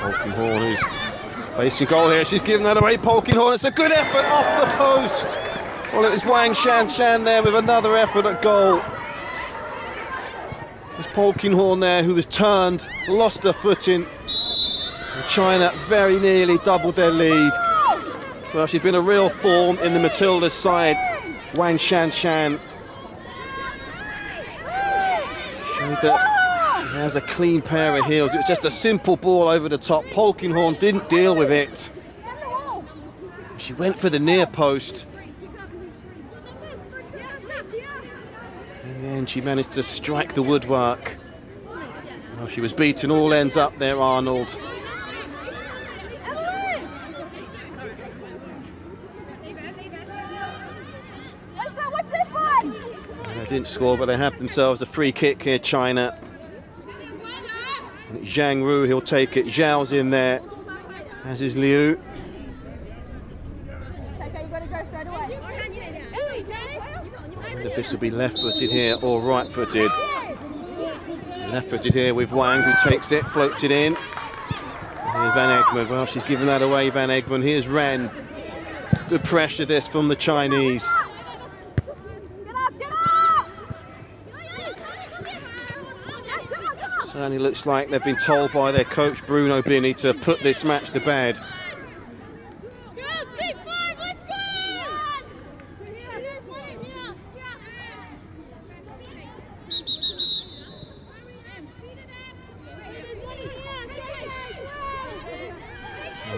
[SPEAKER 1] Polkinghorne who's facing goal here. She's given that away. Polkinghorne, it's a good effort off the post. Well, it was Wang Shanshan there with another effort at goal. It's Polkinghorne there who was turned, lost her footing. And China very nearly doubled their lead. Well, she's been a real thorn in the Matilda's side. Wang Shanshan showed that she has a clean pair of heels. It was just a simple ball over the top. Polkinghorne didn't deal with it. She went for the near post. In the end, she managed to strike the woodwork. Well, she was beaten all ends up there, Arnold. They didn't score, but they have themselves a free kick here, China. And it's Zhang Ru, he'll take it. Zhao's in there, as is Liu. Whether this will be left-footed here or right-footed. Left-footed here with Wang, who takes it, floats it in. And here's Van Egmond. Well, she's given that away, Van Egmond. Here's Ren. Good pressure this from the Chinese. Certainly looks like they've been told by their coach Bruno Binney to put this match to bed.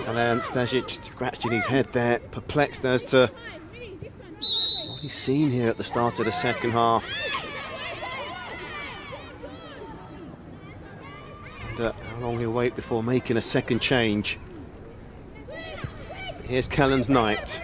[SPEAKER 1] Alan Stasic scratching his head there, perplexed as to what he's seen here at the start of the second half. And how long he'll wait before making a second change. Here's Kellen's Knight.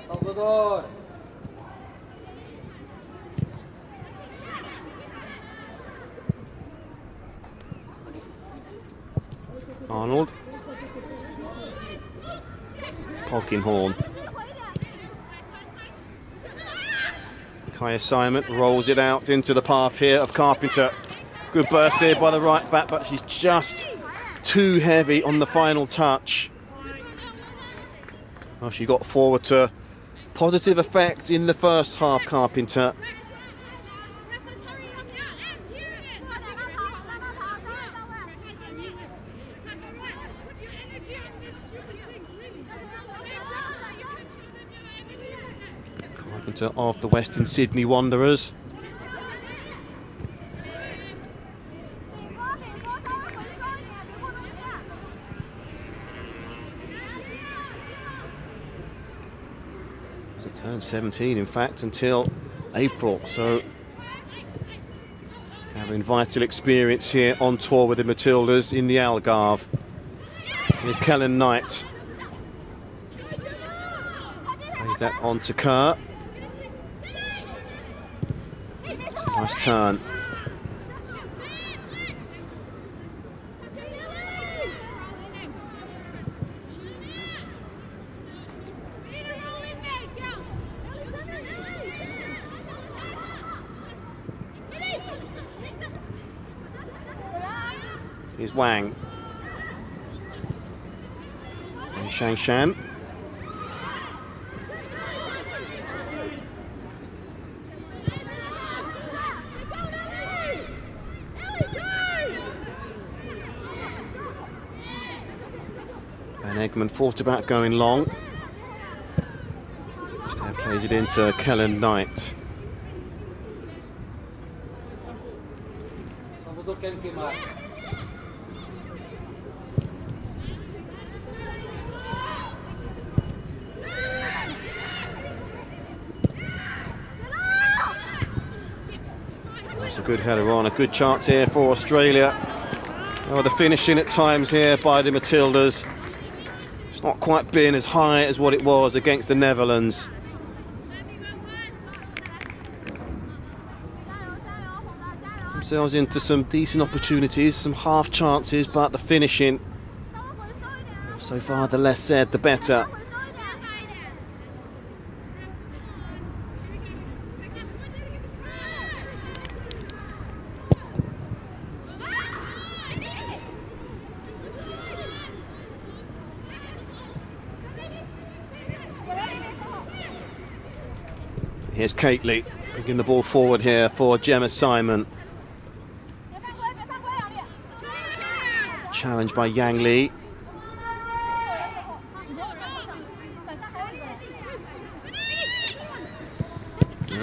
[SPEAKER 3] Salvador.
[SPEAKER 1] Arnold. Polkinghorne. Kaya Simon rolls it out into the path here of Carpenter. Good burst here by the right back, but she's just too heavy on the final touch. Well, she got forward to positive effect in the first half, Carpenter. Carpenter of the Western Sydney Wanderers. Doesn't turn 17, in fact, until April, so having vital experience here on tour with the Matildas in the Algarve. Here's Kellen Knight. Plays that on to Kerr. It's a nice turn. Here's Wang. And Shanshan. Egmond thought about going long. Instead plays it into Kellen Knight.
[SPEAKER 3] Salvador quer queimar.
[SPEAKER 1] That's a good header on, a good chance here for Australia. Oh, the finishing at times here by the Matildas. It's not quite been as high as what it was against the Netherlands. Themselves into some decent opportunities, some half chances, but the finishing, so far the less said, the better. Here's Cately, bringing the ball forward here for Gemma Simon. Challenged by Yang Li.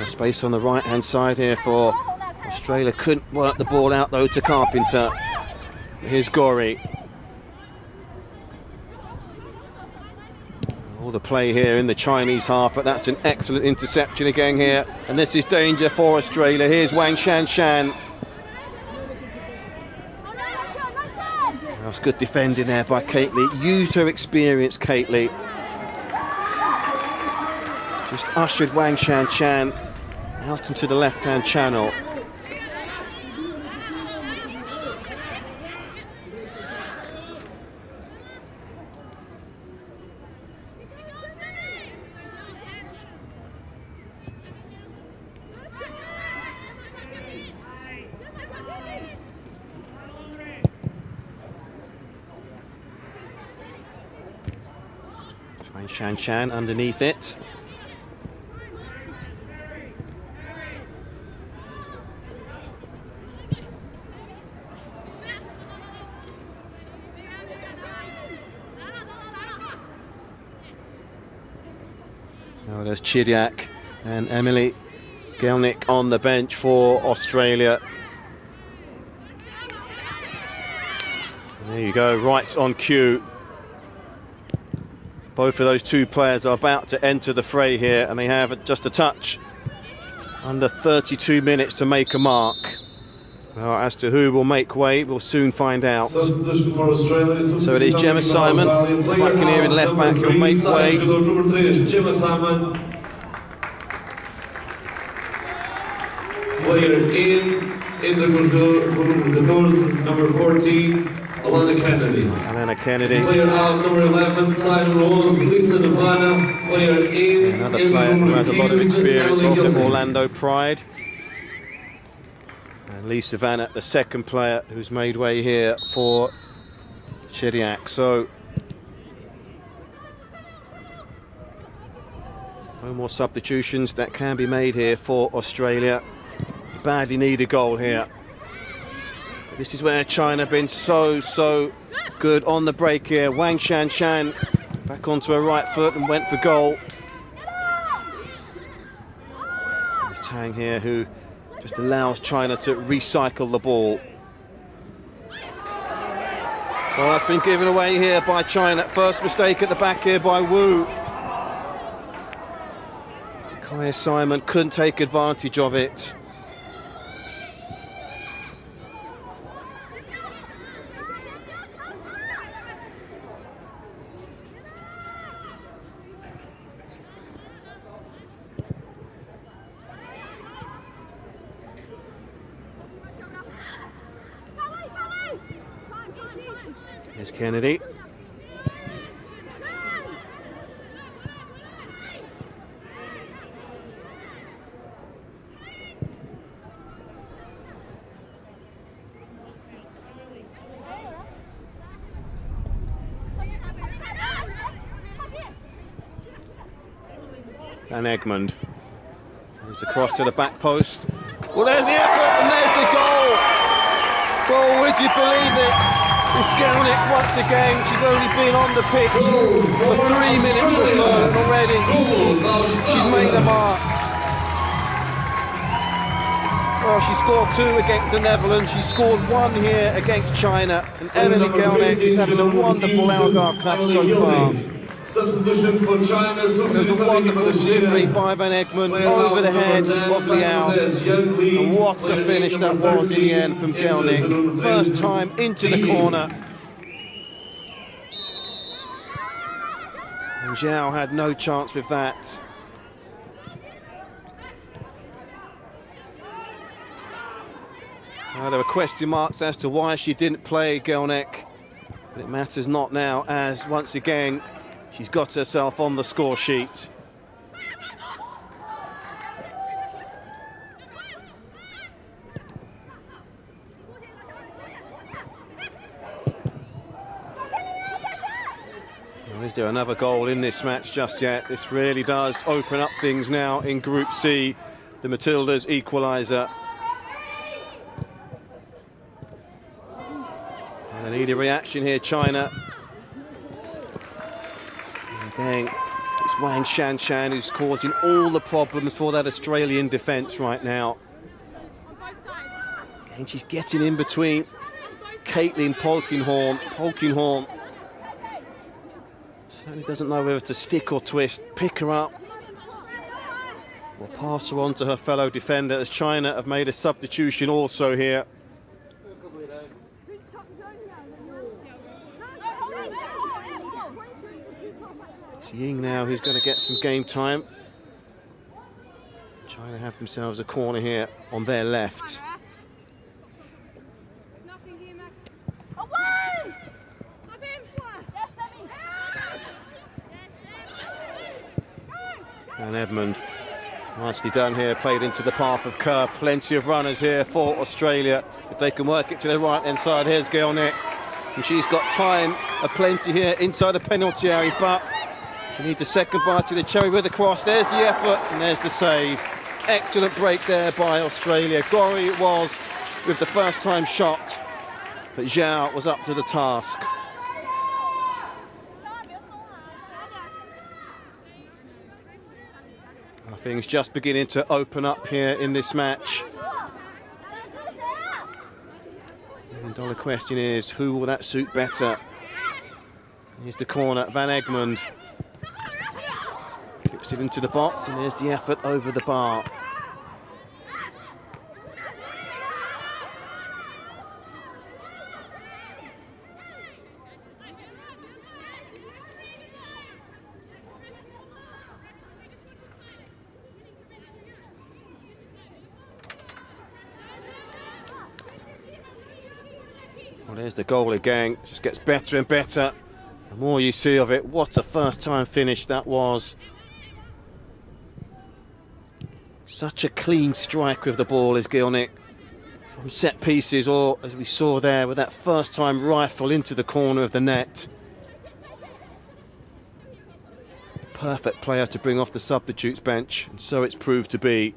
[SPEAKER 1] Space on the right-hand side here for Australia. Couldn't work the ball out though to Carpenter. Here's Gorry. All the play here in the Chinese half, but that's an excellent interception again here. And this is danger for Australia. Here's Wang Shanshan. That's good defending there by Cately. Used her experience, Cately. Just ushered Wang Shanshan out into the left-hand channel. Shanshan underneath it. Now there's Chidiak and Emily Gelnick on the bench for Australia. And there you go, right on cue. Both of those two players are about to enter the fray here, and they have just a touch under 32 minutes to make a mark. Well, as to who will make way, we'll soon find out. So it is Gemma Simon, back in here in left back, who'll make way.
[SPEAKER 2] Player in the doors, number 14. Alana Kennedy. Player out, number 11, Simon Rose, Lisa Navana. Player in.
[SPEAKER 1] Another player who has a lot of experience of the Orlando Pride. And Lisa Vanna, the second player who's made way here for Chidiak. So no more substitutions that can be made here for Australia. Badly need a goal here. This is where China have been so good on the break here. Wang Shanshan back onto her right foot and went for goal. There's Tang here, who just allows China to recycle the ball. Well, that's been given away here by China. First mistake at the back here by Wu. Kaya Simon couldn't take advantage of it. Here's Kennedy. And Egmond. There's the cross to the back post. Well, there's the effort and there's the goal. Well, would you believe it? It's Gelnick once again. She's only been on the pitch for 3 minutes or so already. She's made a mark. Well, she scored 2 against the Netherlands. She scored 1 here against China. And Emily Gelnick is having a wonderful Algarve club so far.
[SPEAKER 2] Substitution for China.
[SPEAKER 1] There's a wonderful delivery by Van Egmond over the head of Liao. And what a finish that was in the end from Gelnick. First time into the corner. And Zhao had no chance with that. There were question marks as to why she didn't play Gelnick. But it matters not now, as once again she's got herself on the score sheet. Well, is there another goal in this match just yet? This really does open up things now in Group C. The Matildas equaliser. And they need a reaction here, China. Again, it's Wang Shanshan who's causing all the problems for that Australian defence right now. And she's getting in between Caitlin Polkinghorne. Polkinghorne certainly doesn't know whether to stick or twist. Pick her up or pass her on to her fellow defender, as China have made a substitution also here. It's Ying now who's going to get some game time. China have themselves a corner here on their left. And Edmund, nicely done here, played into the path of Kerr. Plenty of runners here for Australia. If they can work it to the right-hand side, here's Gelnick. And she's got time aplenty here inside the penalty area, but she needs a second bite to the cherry with a cross. There's the effort and there's the save. Excellent break there by Australia. Gori it was with the first time shot, but Zhao was up to the task. Things just beginning to open up here in this match. The million-dollar question is, who will that suit better? Here's the corner, Van Egmond. Clips it into the box, and there's the effort over the bar. Well, there's the goal again. It just gets better and better. The more you see of it, what a first-time finish that was. Such a clean strike with the ball is Gelnick. From set pieces, or as we saw there, with that first-time rifle into the corner of the net. Perfect player to bring off the substitutes bench, and so it's proved to be.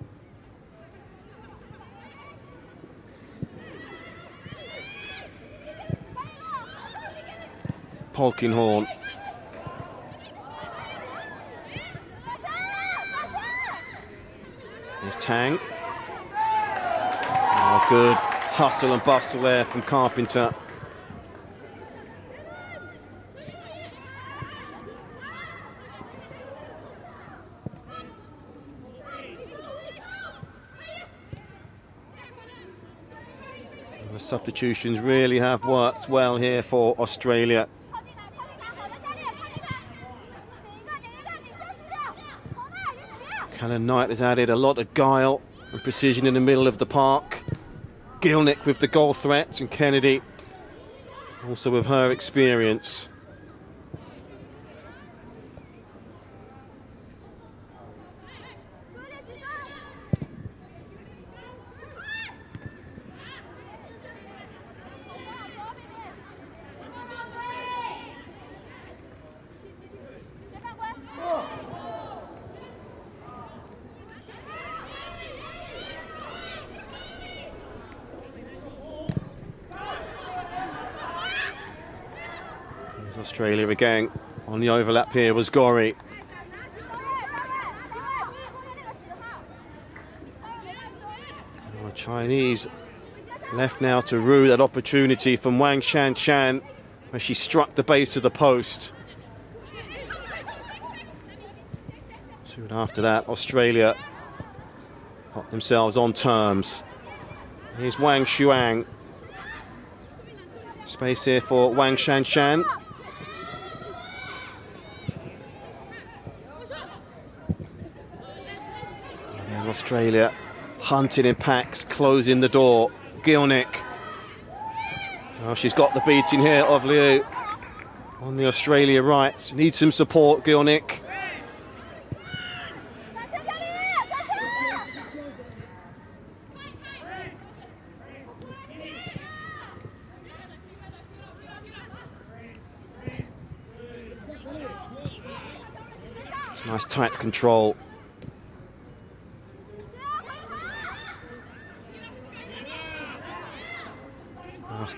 [SPEAKER 1] Polkinghorne. There's Tang. Oh, good hustle and bustle there from Carpenter. And the substitutions really have worked well here for Australia. Callan Knight has added a lot of guile and precision in the middle of the park. Gelnick with the goal threats, and Kennedy also with her experience. Australia again on the overlap here was Gori. The Chinese left now to rue that opportunity from Wang Shanshan, where she struck the base of the post. Soon after that, Australia got themselves on terms. Here's Wang Shuang. Space here for Wang Shanshan. And Australia hunting in packs, closing the door. Gielnik. Oh, she's got the beating here of Liu on the Australia right. Needs some support, Gielnik. It's nice tight control.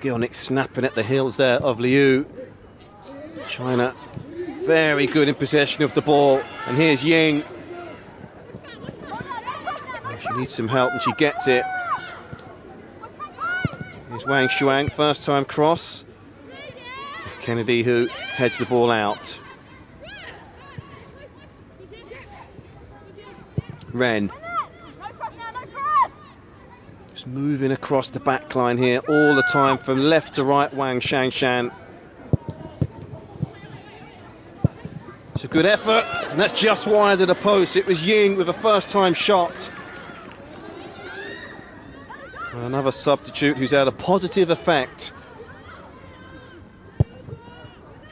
[SPEAKER 1] Gielnik snapping at the heels there of Liu. China very good in possession of the ball. And here's Ying. Oh, she needs some help and she gets it. Here's Wang Shuang, first time cross. It's Kennedy who heads the ball out. Ren. Moving across the back line here all the time from left to right, Wang Shanshan. It's a good effort, and that's just wide of the post. It was Ying with a first-time shot. And another substitute who's had a positive effect.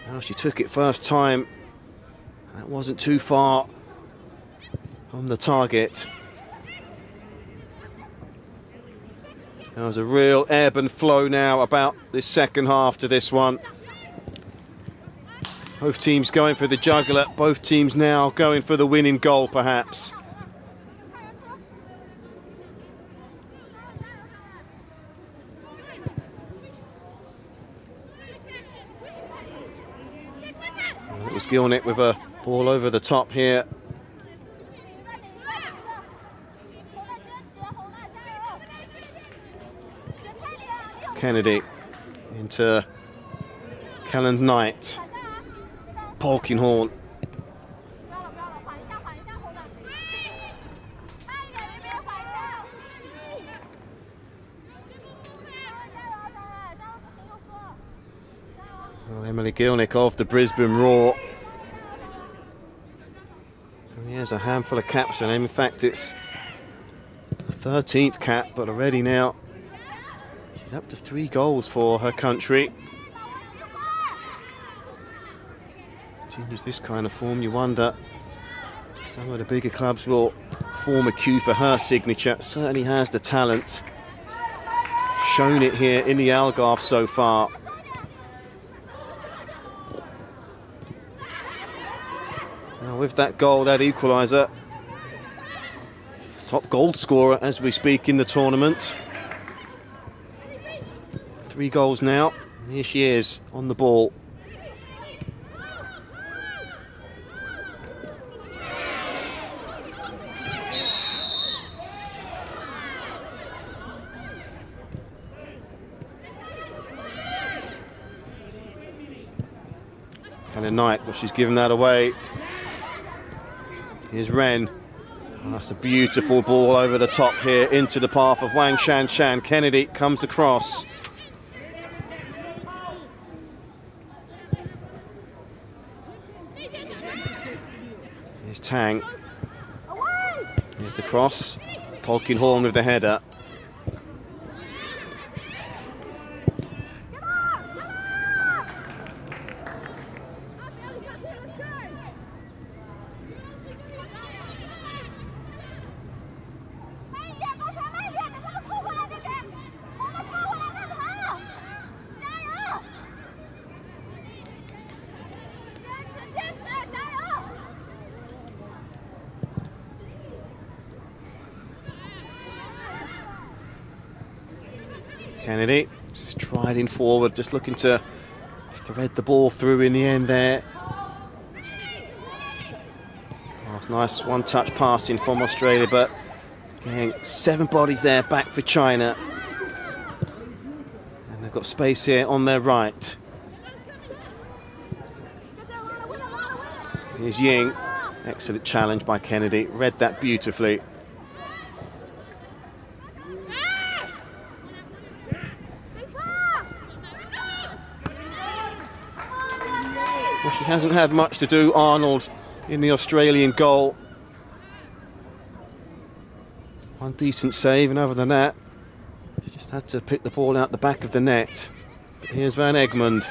[SPEAKER 1] Well, she took it first time. That wasn't too far from the target. There's a real ebb and flow now about this second half to this one. Both teams going for the jugular, both teams now going for the winning goal perhaps. It was Gielnik with a ball over the top here. Kennedy into Callan Knight. Polkinghorn. Well, Emily Gielnik of the Brisbane Roar. And here's a handful of caps in him. In fact, it's the 13th cap, but already now she's up to 3 goals for her country. Continues this kind of form, you wonder some of the bigger clubs will form a queue for her signature. Certainly has the talent. Shown it here in the Algarve so far. Now with that goal, that equaliser, top goal scorer as we speak in the tournament. 3 goals now. Here she is on the ball. Callan Knight, well, she's given that away. Here's Ren. Oh, that's a beautiful ball over the top here into the path of Wang Shanshan. Kennedy comes across. Here's Tang. Here's the cross. Polkinghorn with the header. Kennedy striding forward, just looking to thread the ball through in the end there. Oh, nice one-touch passing from Australia, but again, 7 bodies there back for China. And they've got space here on their right. Here's Ying. Excellent challenge by Kennedy. Read that beautifully. Well, she hasn't had much to do, Arnold, in the Australian goal. One decent save, and other than that, she just had to pick the ball out the back of the net. But here's Van Egmond.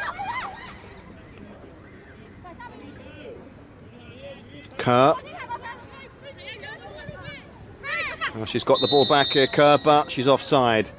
[SPEAKER 1] Kerr. Well, she's got the ball back here, Kerr, but she's offside.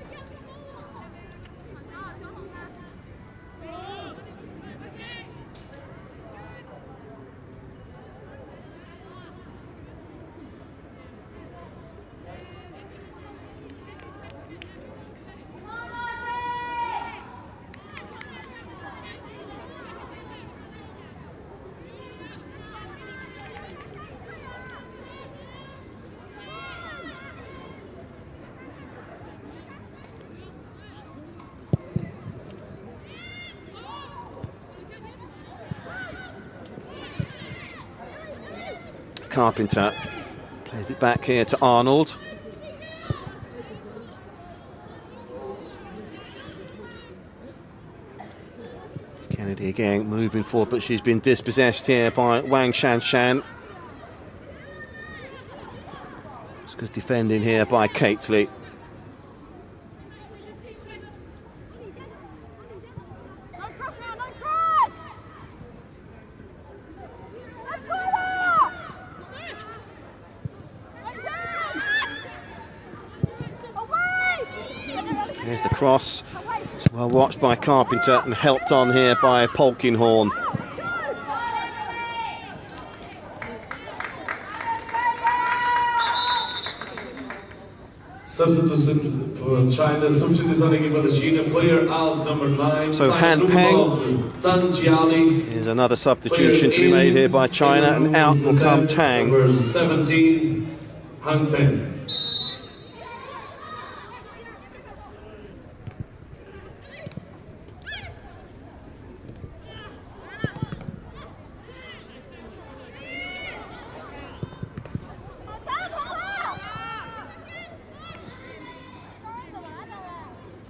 [SPEAKER 1] Carpenter plays it back here to Arnold. Kennedy again moving forward, but she's been dispossessed here by Wang Shanshan. It's good defending here by Cately. Here's the cross. It's well watched by Carpenter and helped on here by Polkinghorne.
[SPEAKER 2] Substitution for China. Substitution is only given the China player out number 9.
[SPEAKER 1] So Han Peng. Here's another substitution to be made here by China, and out will come Tang.
[SPEAKER 2] Number 17, Han Peng.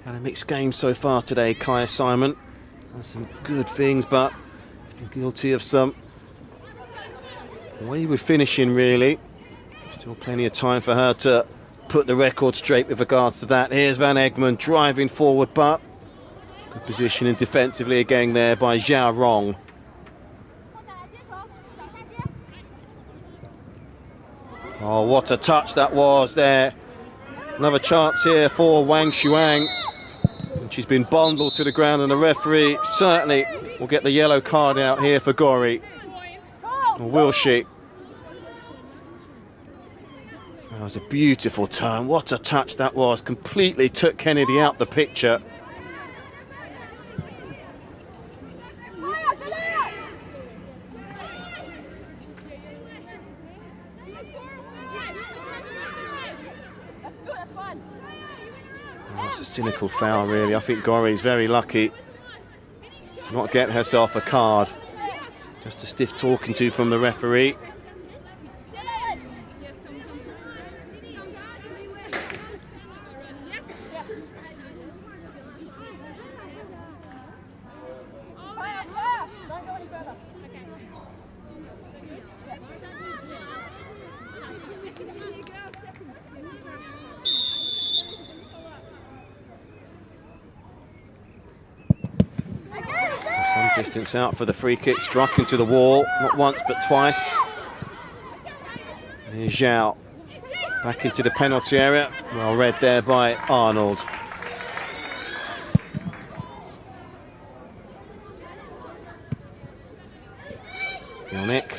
[SPEAKER 1] Had a mixed game so far today, Kaya Simon. Done some good things, but guilty of some wayward finishing, really. Still plenty of time for her to put the record straight with regards to that. Here's Van Egmond driving forward, but good positioning defensively again there by Zhao Rong. Oh, what a touch that was there. Another chance here for Wang Shuang. She's been bundled to the ground, and the referee certainly will get the yellow card out here for Gori. Or will she? That was a beautiful turn. What a touch that was. Completely took Kennedy out the picture. That's a cynical foul, really. I think Gori's very lucky to not get herself a card. Just a stiff talking to from the referee. Some distance out for the free kick, struck into the wall, not once but twice. Here's Zhao, back into the penalty area, well read there by Arnold. Gilnick.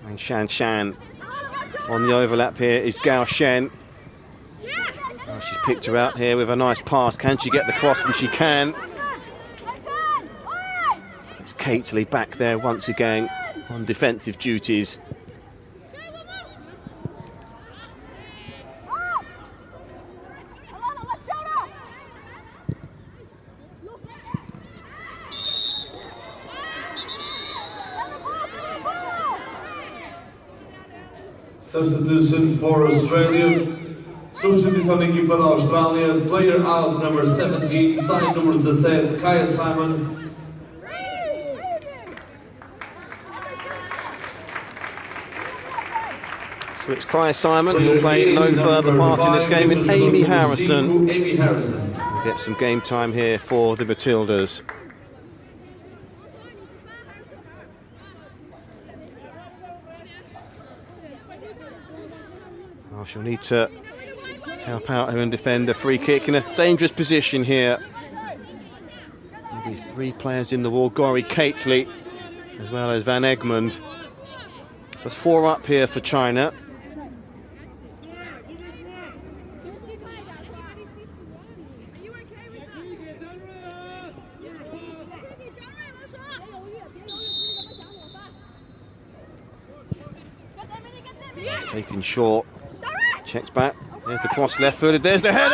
[SPEAKER 1] And Shan on the overlap here is Gao Shen. Oh, she's picked her out here with a nice pass. Can she get the cross? And she can. It's Cately back there once again on defensive duties.
[SPEAKER 2] Substitution for Australia. Substituição na equipa da Austrália. Player out number 17, sai número 17, Kaya Simon.
[SPEAKER 1] So it's Kaya Simon who will play no further part in this game with Amy Harrison. We'll get some game time here for the Matildas. Oh, she'll need to help out her and defend a free kick in a dangerous position here. Maybe 3 players in the wall, Gori Cately as well as Van Egmond. So 4 up here for China. It's taken short. Checks back. There's the cross left-footed. There's the header,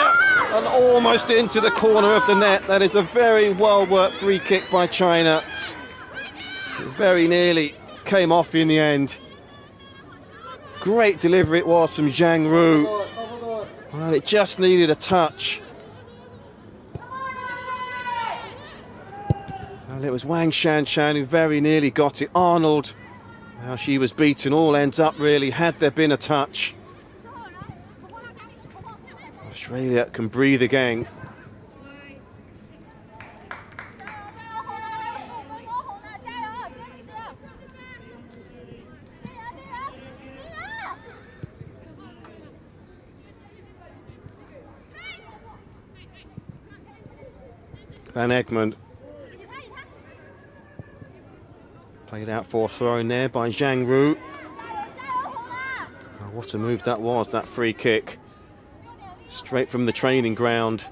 [SPEAKER 1] and almost into the corner of the net. That is a very well-worked free kick by China. It very nearly came off in the end. Great delivery it was from Zhang Ru. Well, it just needed a touch. Well, it was Wang Shanshan who very nearly got it. Arnold, now she was beaten. All ends up really had there been a touch. Australia can breathe again. Van Egmond. Played out for a throw in there by Zhang Ru. Oh, what a move that was, that free kick. Straight from the training ground.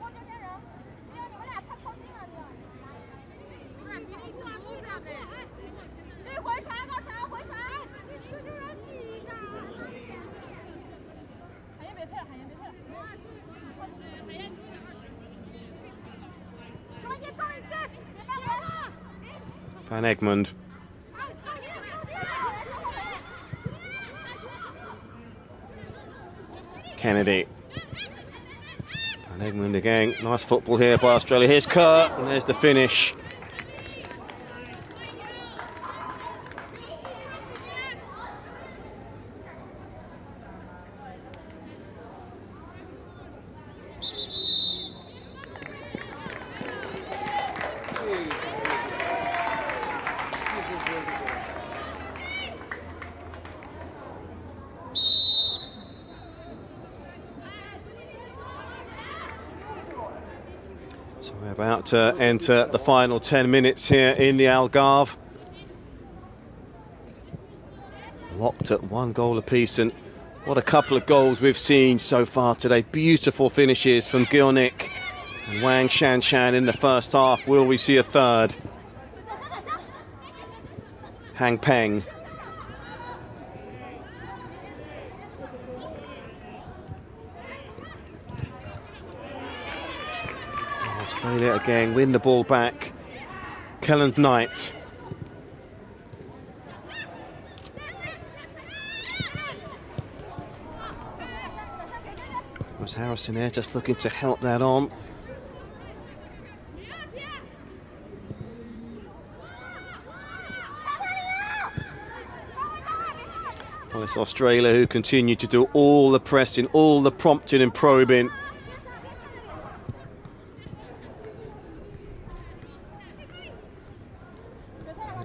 [SPEAKER 1] Van Egmond. Kennedy. Van Egmond again. Nice football here by Australia. Here's Kerr, and there's the finish. So we're about to enter the final 10 minutes here in the Algarve. Locked at 1 goal apiece, and what a couple of goals we've seen so far today. Beautiful finishes from Gilnick and Wang Shanshan in the first half. Will we see a third? Hang Peng. Australia again win the ball back. Kelland Knight. Was Harrison there just looking to help that on. Well, it's Australia who continue to do all the pressing, all the prompting and probing.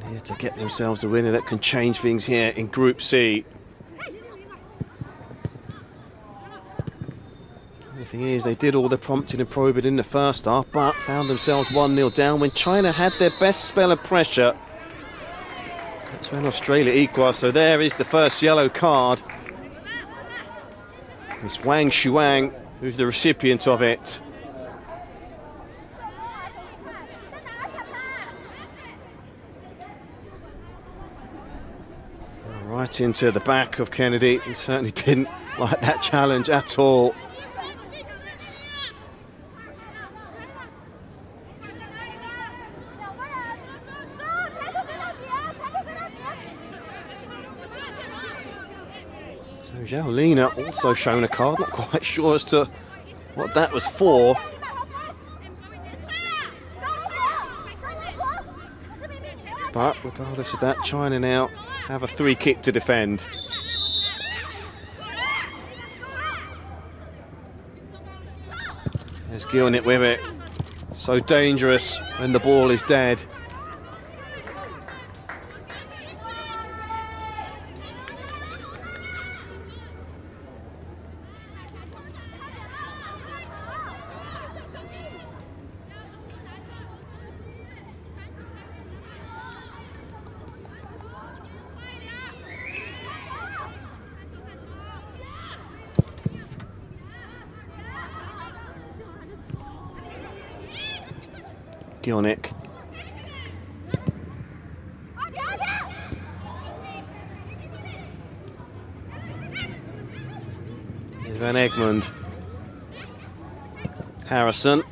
[SPEAKER 1] Here to get themselves a winner that can change things here in Group C. The thing is, they did all the prompting and probing in the first half, but found themselves 1-0 down when China had their best spell of pressure. That's when Australia equalised, so there is the first yellow card. It's Wang Shuang who's the recipient of it. Right into the back of Kennedy. He certainly didn't like that challenge at all. So Zhao Lina also shown a card, not quite sure as to what that was for. But regardless of that, China now have a free kick to defend. There's Gilnett with it. So dangerous when the ball is dead. Gilnett. Van Egmond. Harrison.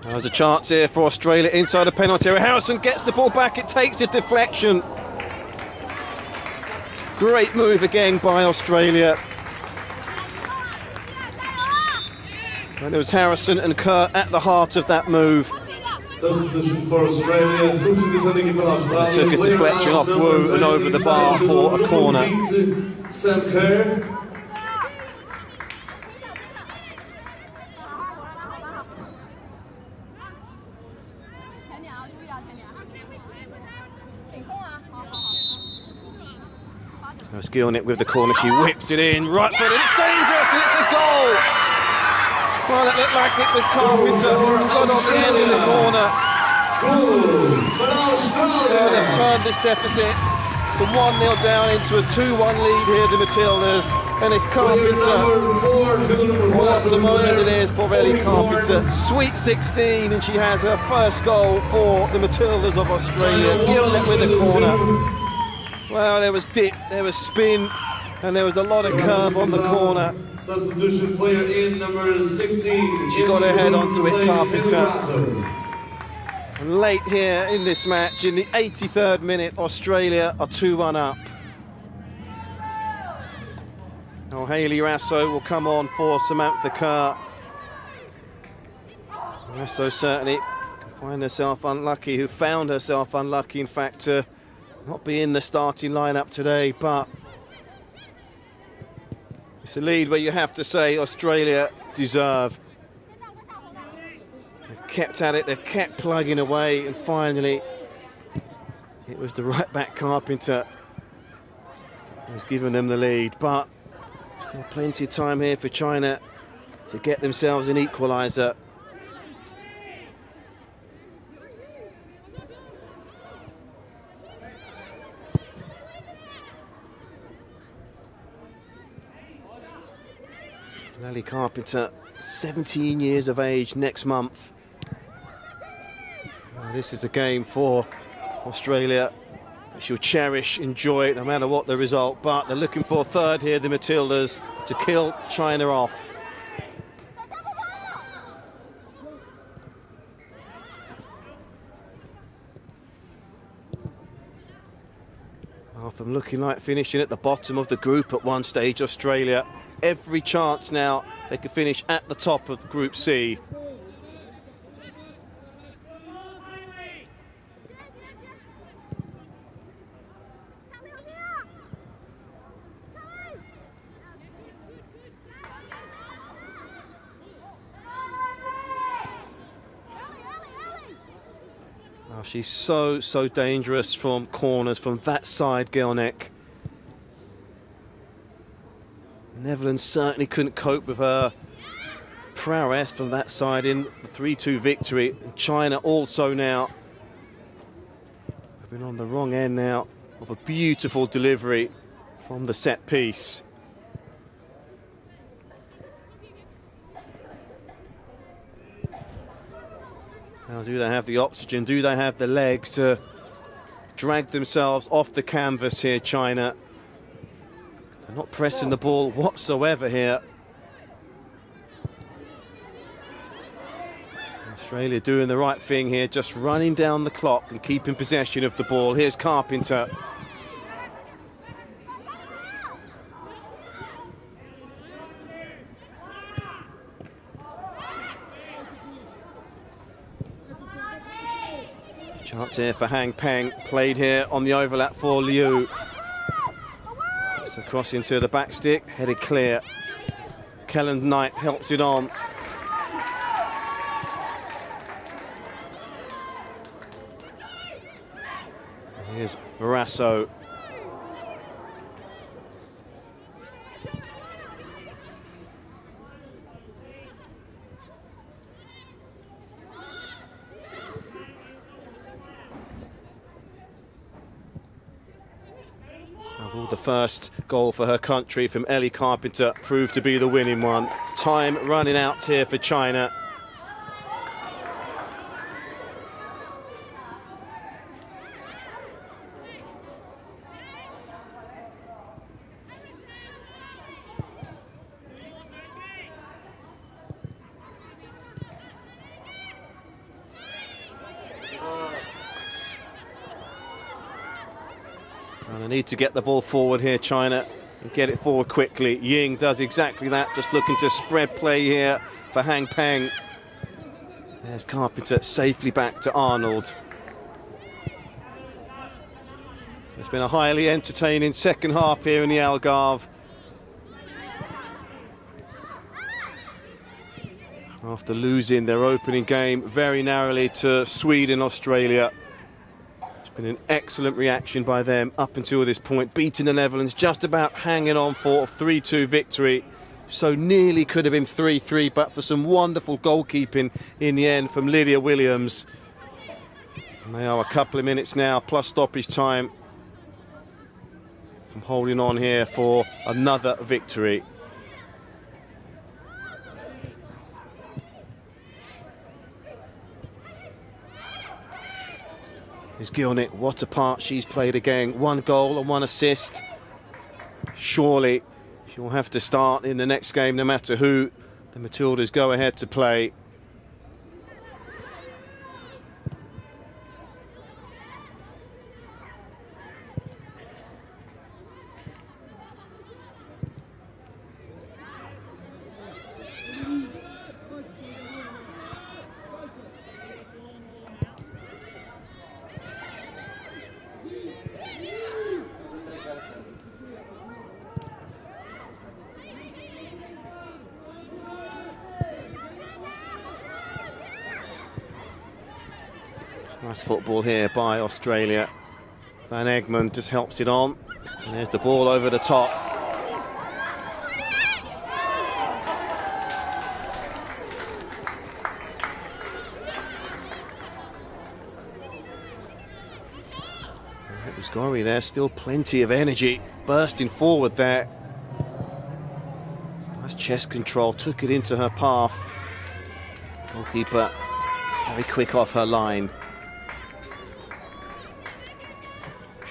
[SPEAKER 1] There's a chance here for Australia inside the penalty area. Harrison gets the ball back, it takes a deflection. Great move again by Australia. And it was Harrison and Kerr at the heart of that move.
[SPEAKER 2] Substitution for Australia.
[SPEAKER 1] Took a deflection off Wu and over the bar for a corner.
[SPEAKER 2] Sam Kerr.
[SPEAKER 1] There's Gilnett with the corner, she whips it in, right foot, it's dangerous and it's a goal! Well, it looked like it was Carpenter who got on the end of the corner. They've turned this deficit from 1-0 down into a 2-1 lead here, the Matildas, and it's Carpenter. What a moment it is for Ellie Carpenter. Sweet 16, and she has her first goal for the Matildas of Australia. Gilnett with the corner. Well, there was dip, there was spin, and there was a lot of curve on the corner.
[SPEAKER 2] Substitution player in number 16.
[SPEAKER 1] She got her head onto it, Carpenter. And late here in this match, in the 83rd minute, Australia are 2-1 up. Now Hayley Rasso will come on for Samantha Kerr. Rasso certainly can find herself unlucky, who found herself unlucky, in fact, to not be in the starting lineup today, but it's a lead where you have to say Australia deserve. They've kept at it, they've kept plugging away, and finally it was the right back Carpenter who's given them the lead. But still plenty of time here for China to get themselves an equaliser. Ellie Carpenter, 17 years of age next month. This is a game for Australia. She'll cherish, enjoy it, no matter what the result. But they're looking for a third here, the Matildas, to kill China off. Well, from looking like finishing at the bottom of the group at one stage, Australia, every chance now they could finish at the top of Group C. Oh, she's so dangerous from corners from that side, Gilnett. Netherlands certainly couldn't cope with her prowess from that side in the 3-2 victory. And China also now been on the wrong end now of a beautiful delivery from the set piece. Now, do they have the oxygen? Do they have the legs to drag themselves off the canvas here, China? They're not pressing the ball whatsoever here. Australia doing the right thing here, just running down the clock and keeping possession of the ball. Here's Carpenter. Chance here for Hang Peng, played here on the overlap for Liu. It's a cross into the back stick, headed clear. Kellen Knight helps it on. Here's Marasso. Will the first goal for her country from Ellie Carpenter prove to be the winning one? Time running out here for China. And they need to get the ball forward here, China, and get it forward quickly. Ying does exactly that, just looking to spread play here for Hang Peng. There's Carpenter safely back to Arnold. It's been a highly entertaining second half here in the Algarve. After losing their opening game very narrowly to Sweden, Australia. Been an excellent reaction by them up until this point, beating the Netherlands, just about hanging on for a 3-2 victory. So nearly could have been 3-3, but for some wonderful goalkeeping in the end from Lydia Williams. And they are a couple of minutes now, plus stoppage time, from holding on here for another victory. Is Gilnick, what a part she's played again. 1 goal and 1 assist. Surely she'll have to start in the next game no matter who the Matildas go ahead to play. Nice football here by Australia. Van Egmond just helps it on. And there's the ball over the top. It was Gorry there, still plenty of energy, bursting forward there. Nice chest control, took it into her path. Goalkeeper very quick off her line.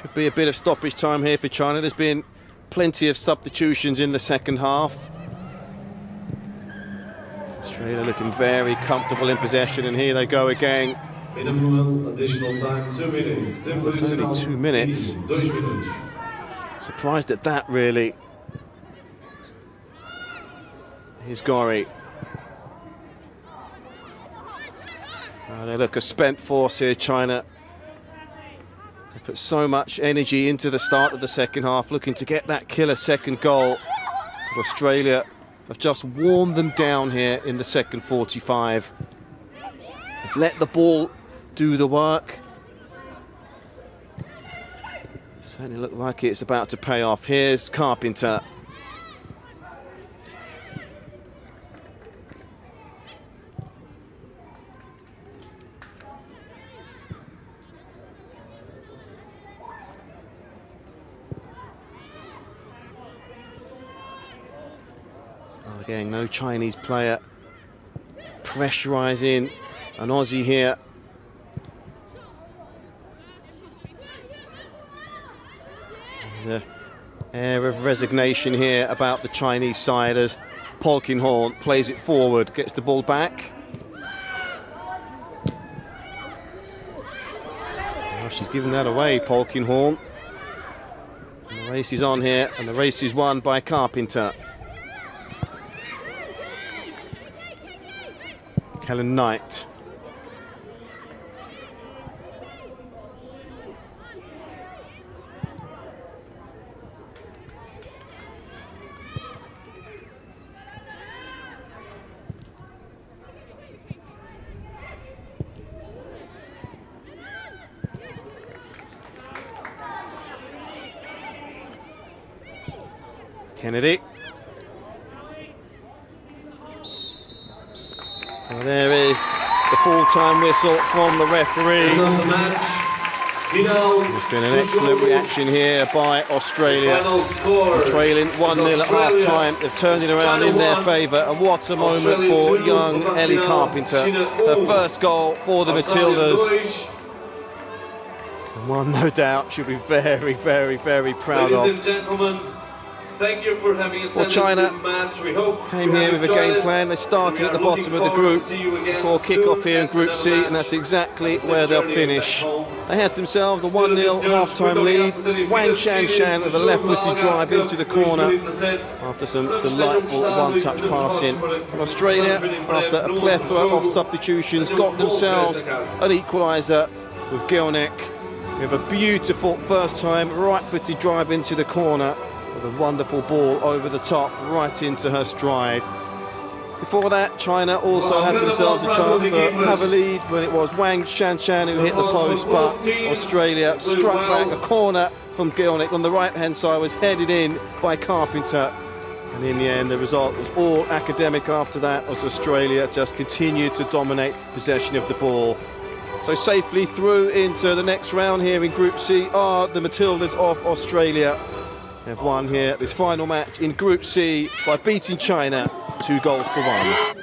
[SPEAKER 1] Should be a bit of stoppage time here for China. There's been plenty of substitutions in the second half. Australia looking very comfortable in possession, and here they go again.
[SPEAKER 2] Additional time, 2 minutes.
[SPEAKER 1] It's only 2 minutes. Surprised at that, really. Here's Gorry. They look a spent force here, China. They put so much energy into the start of the second half, looking to get that killer second goal. But Australia have just worn them down here in the second 45. They've let the ball do the work. Certainly look like it's about to pay off. Here's Carpenter. Again, no Chinese player pressurising an Aussie here. There's an air of resignation here about the Chinese side as Polkinghorne plays it forward, gets the ball back. Oh, she's given that away, Polkinghorne. And the race is on here, and the race is won by Carpenter. Helen Knight. Kennedy. Well, there is the full-time whistle from the referee.
[SPEAKER 2] End of the match. Final.
[SPEAKER 1] There's been an excellent reaction here by Australia.
[SPEAKER 2] Final score.
[SPEAKER 1] Trailing 1-0 at half-time. They've turned it around in their favour. And what a moment for young Ellie Carpenter. Her first goal for the Matildas. And one, no doubt, she'll be very, very, very proud of.
[SPEAKER 2] Ladies and gentlemen, thank you for having attended
[SPEAKER 1] China
[SPEAKER 2] this match. We hope
[SPEAKER 1] came
[SPEAKER 2] you
[SPEAKER 1] here
[SPEAKER 2] have
[SPEAKER 1] with a game
[SPEAKER 2] enjoyed
[SPEAKER 1] plan. They started at the bottom of the group before kick-off here in Group C, and that's exactly where they'll finish. They had themselves a 1-0 half-time lead. Wang Shanshan with a left-footed drive into the corner after some delightful one-touch passing. And Australia, after a plethora of substitutions, got themselves an equaliser with Gilnick with a beautiful first-time right-footed drive into the corner, with a wonderful ball over the top, right into her stride. Before that, China also had themselves a chance to have a lead when it was Wang Shanshan who hit the post, but Australia struck back a corner from Gilnick on the right-hand side, was headed in by Carpenter. And in the end, the result was all academic after that, as Australia just continued to dominate possession of the ball. So safely through into the next round here in Group C are the Matildas of Australia. They've won here this final match in Group C by beating China 2-1.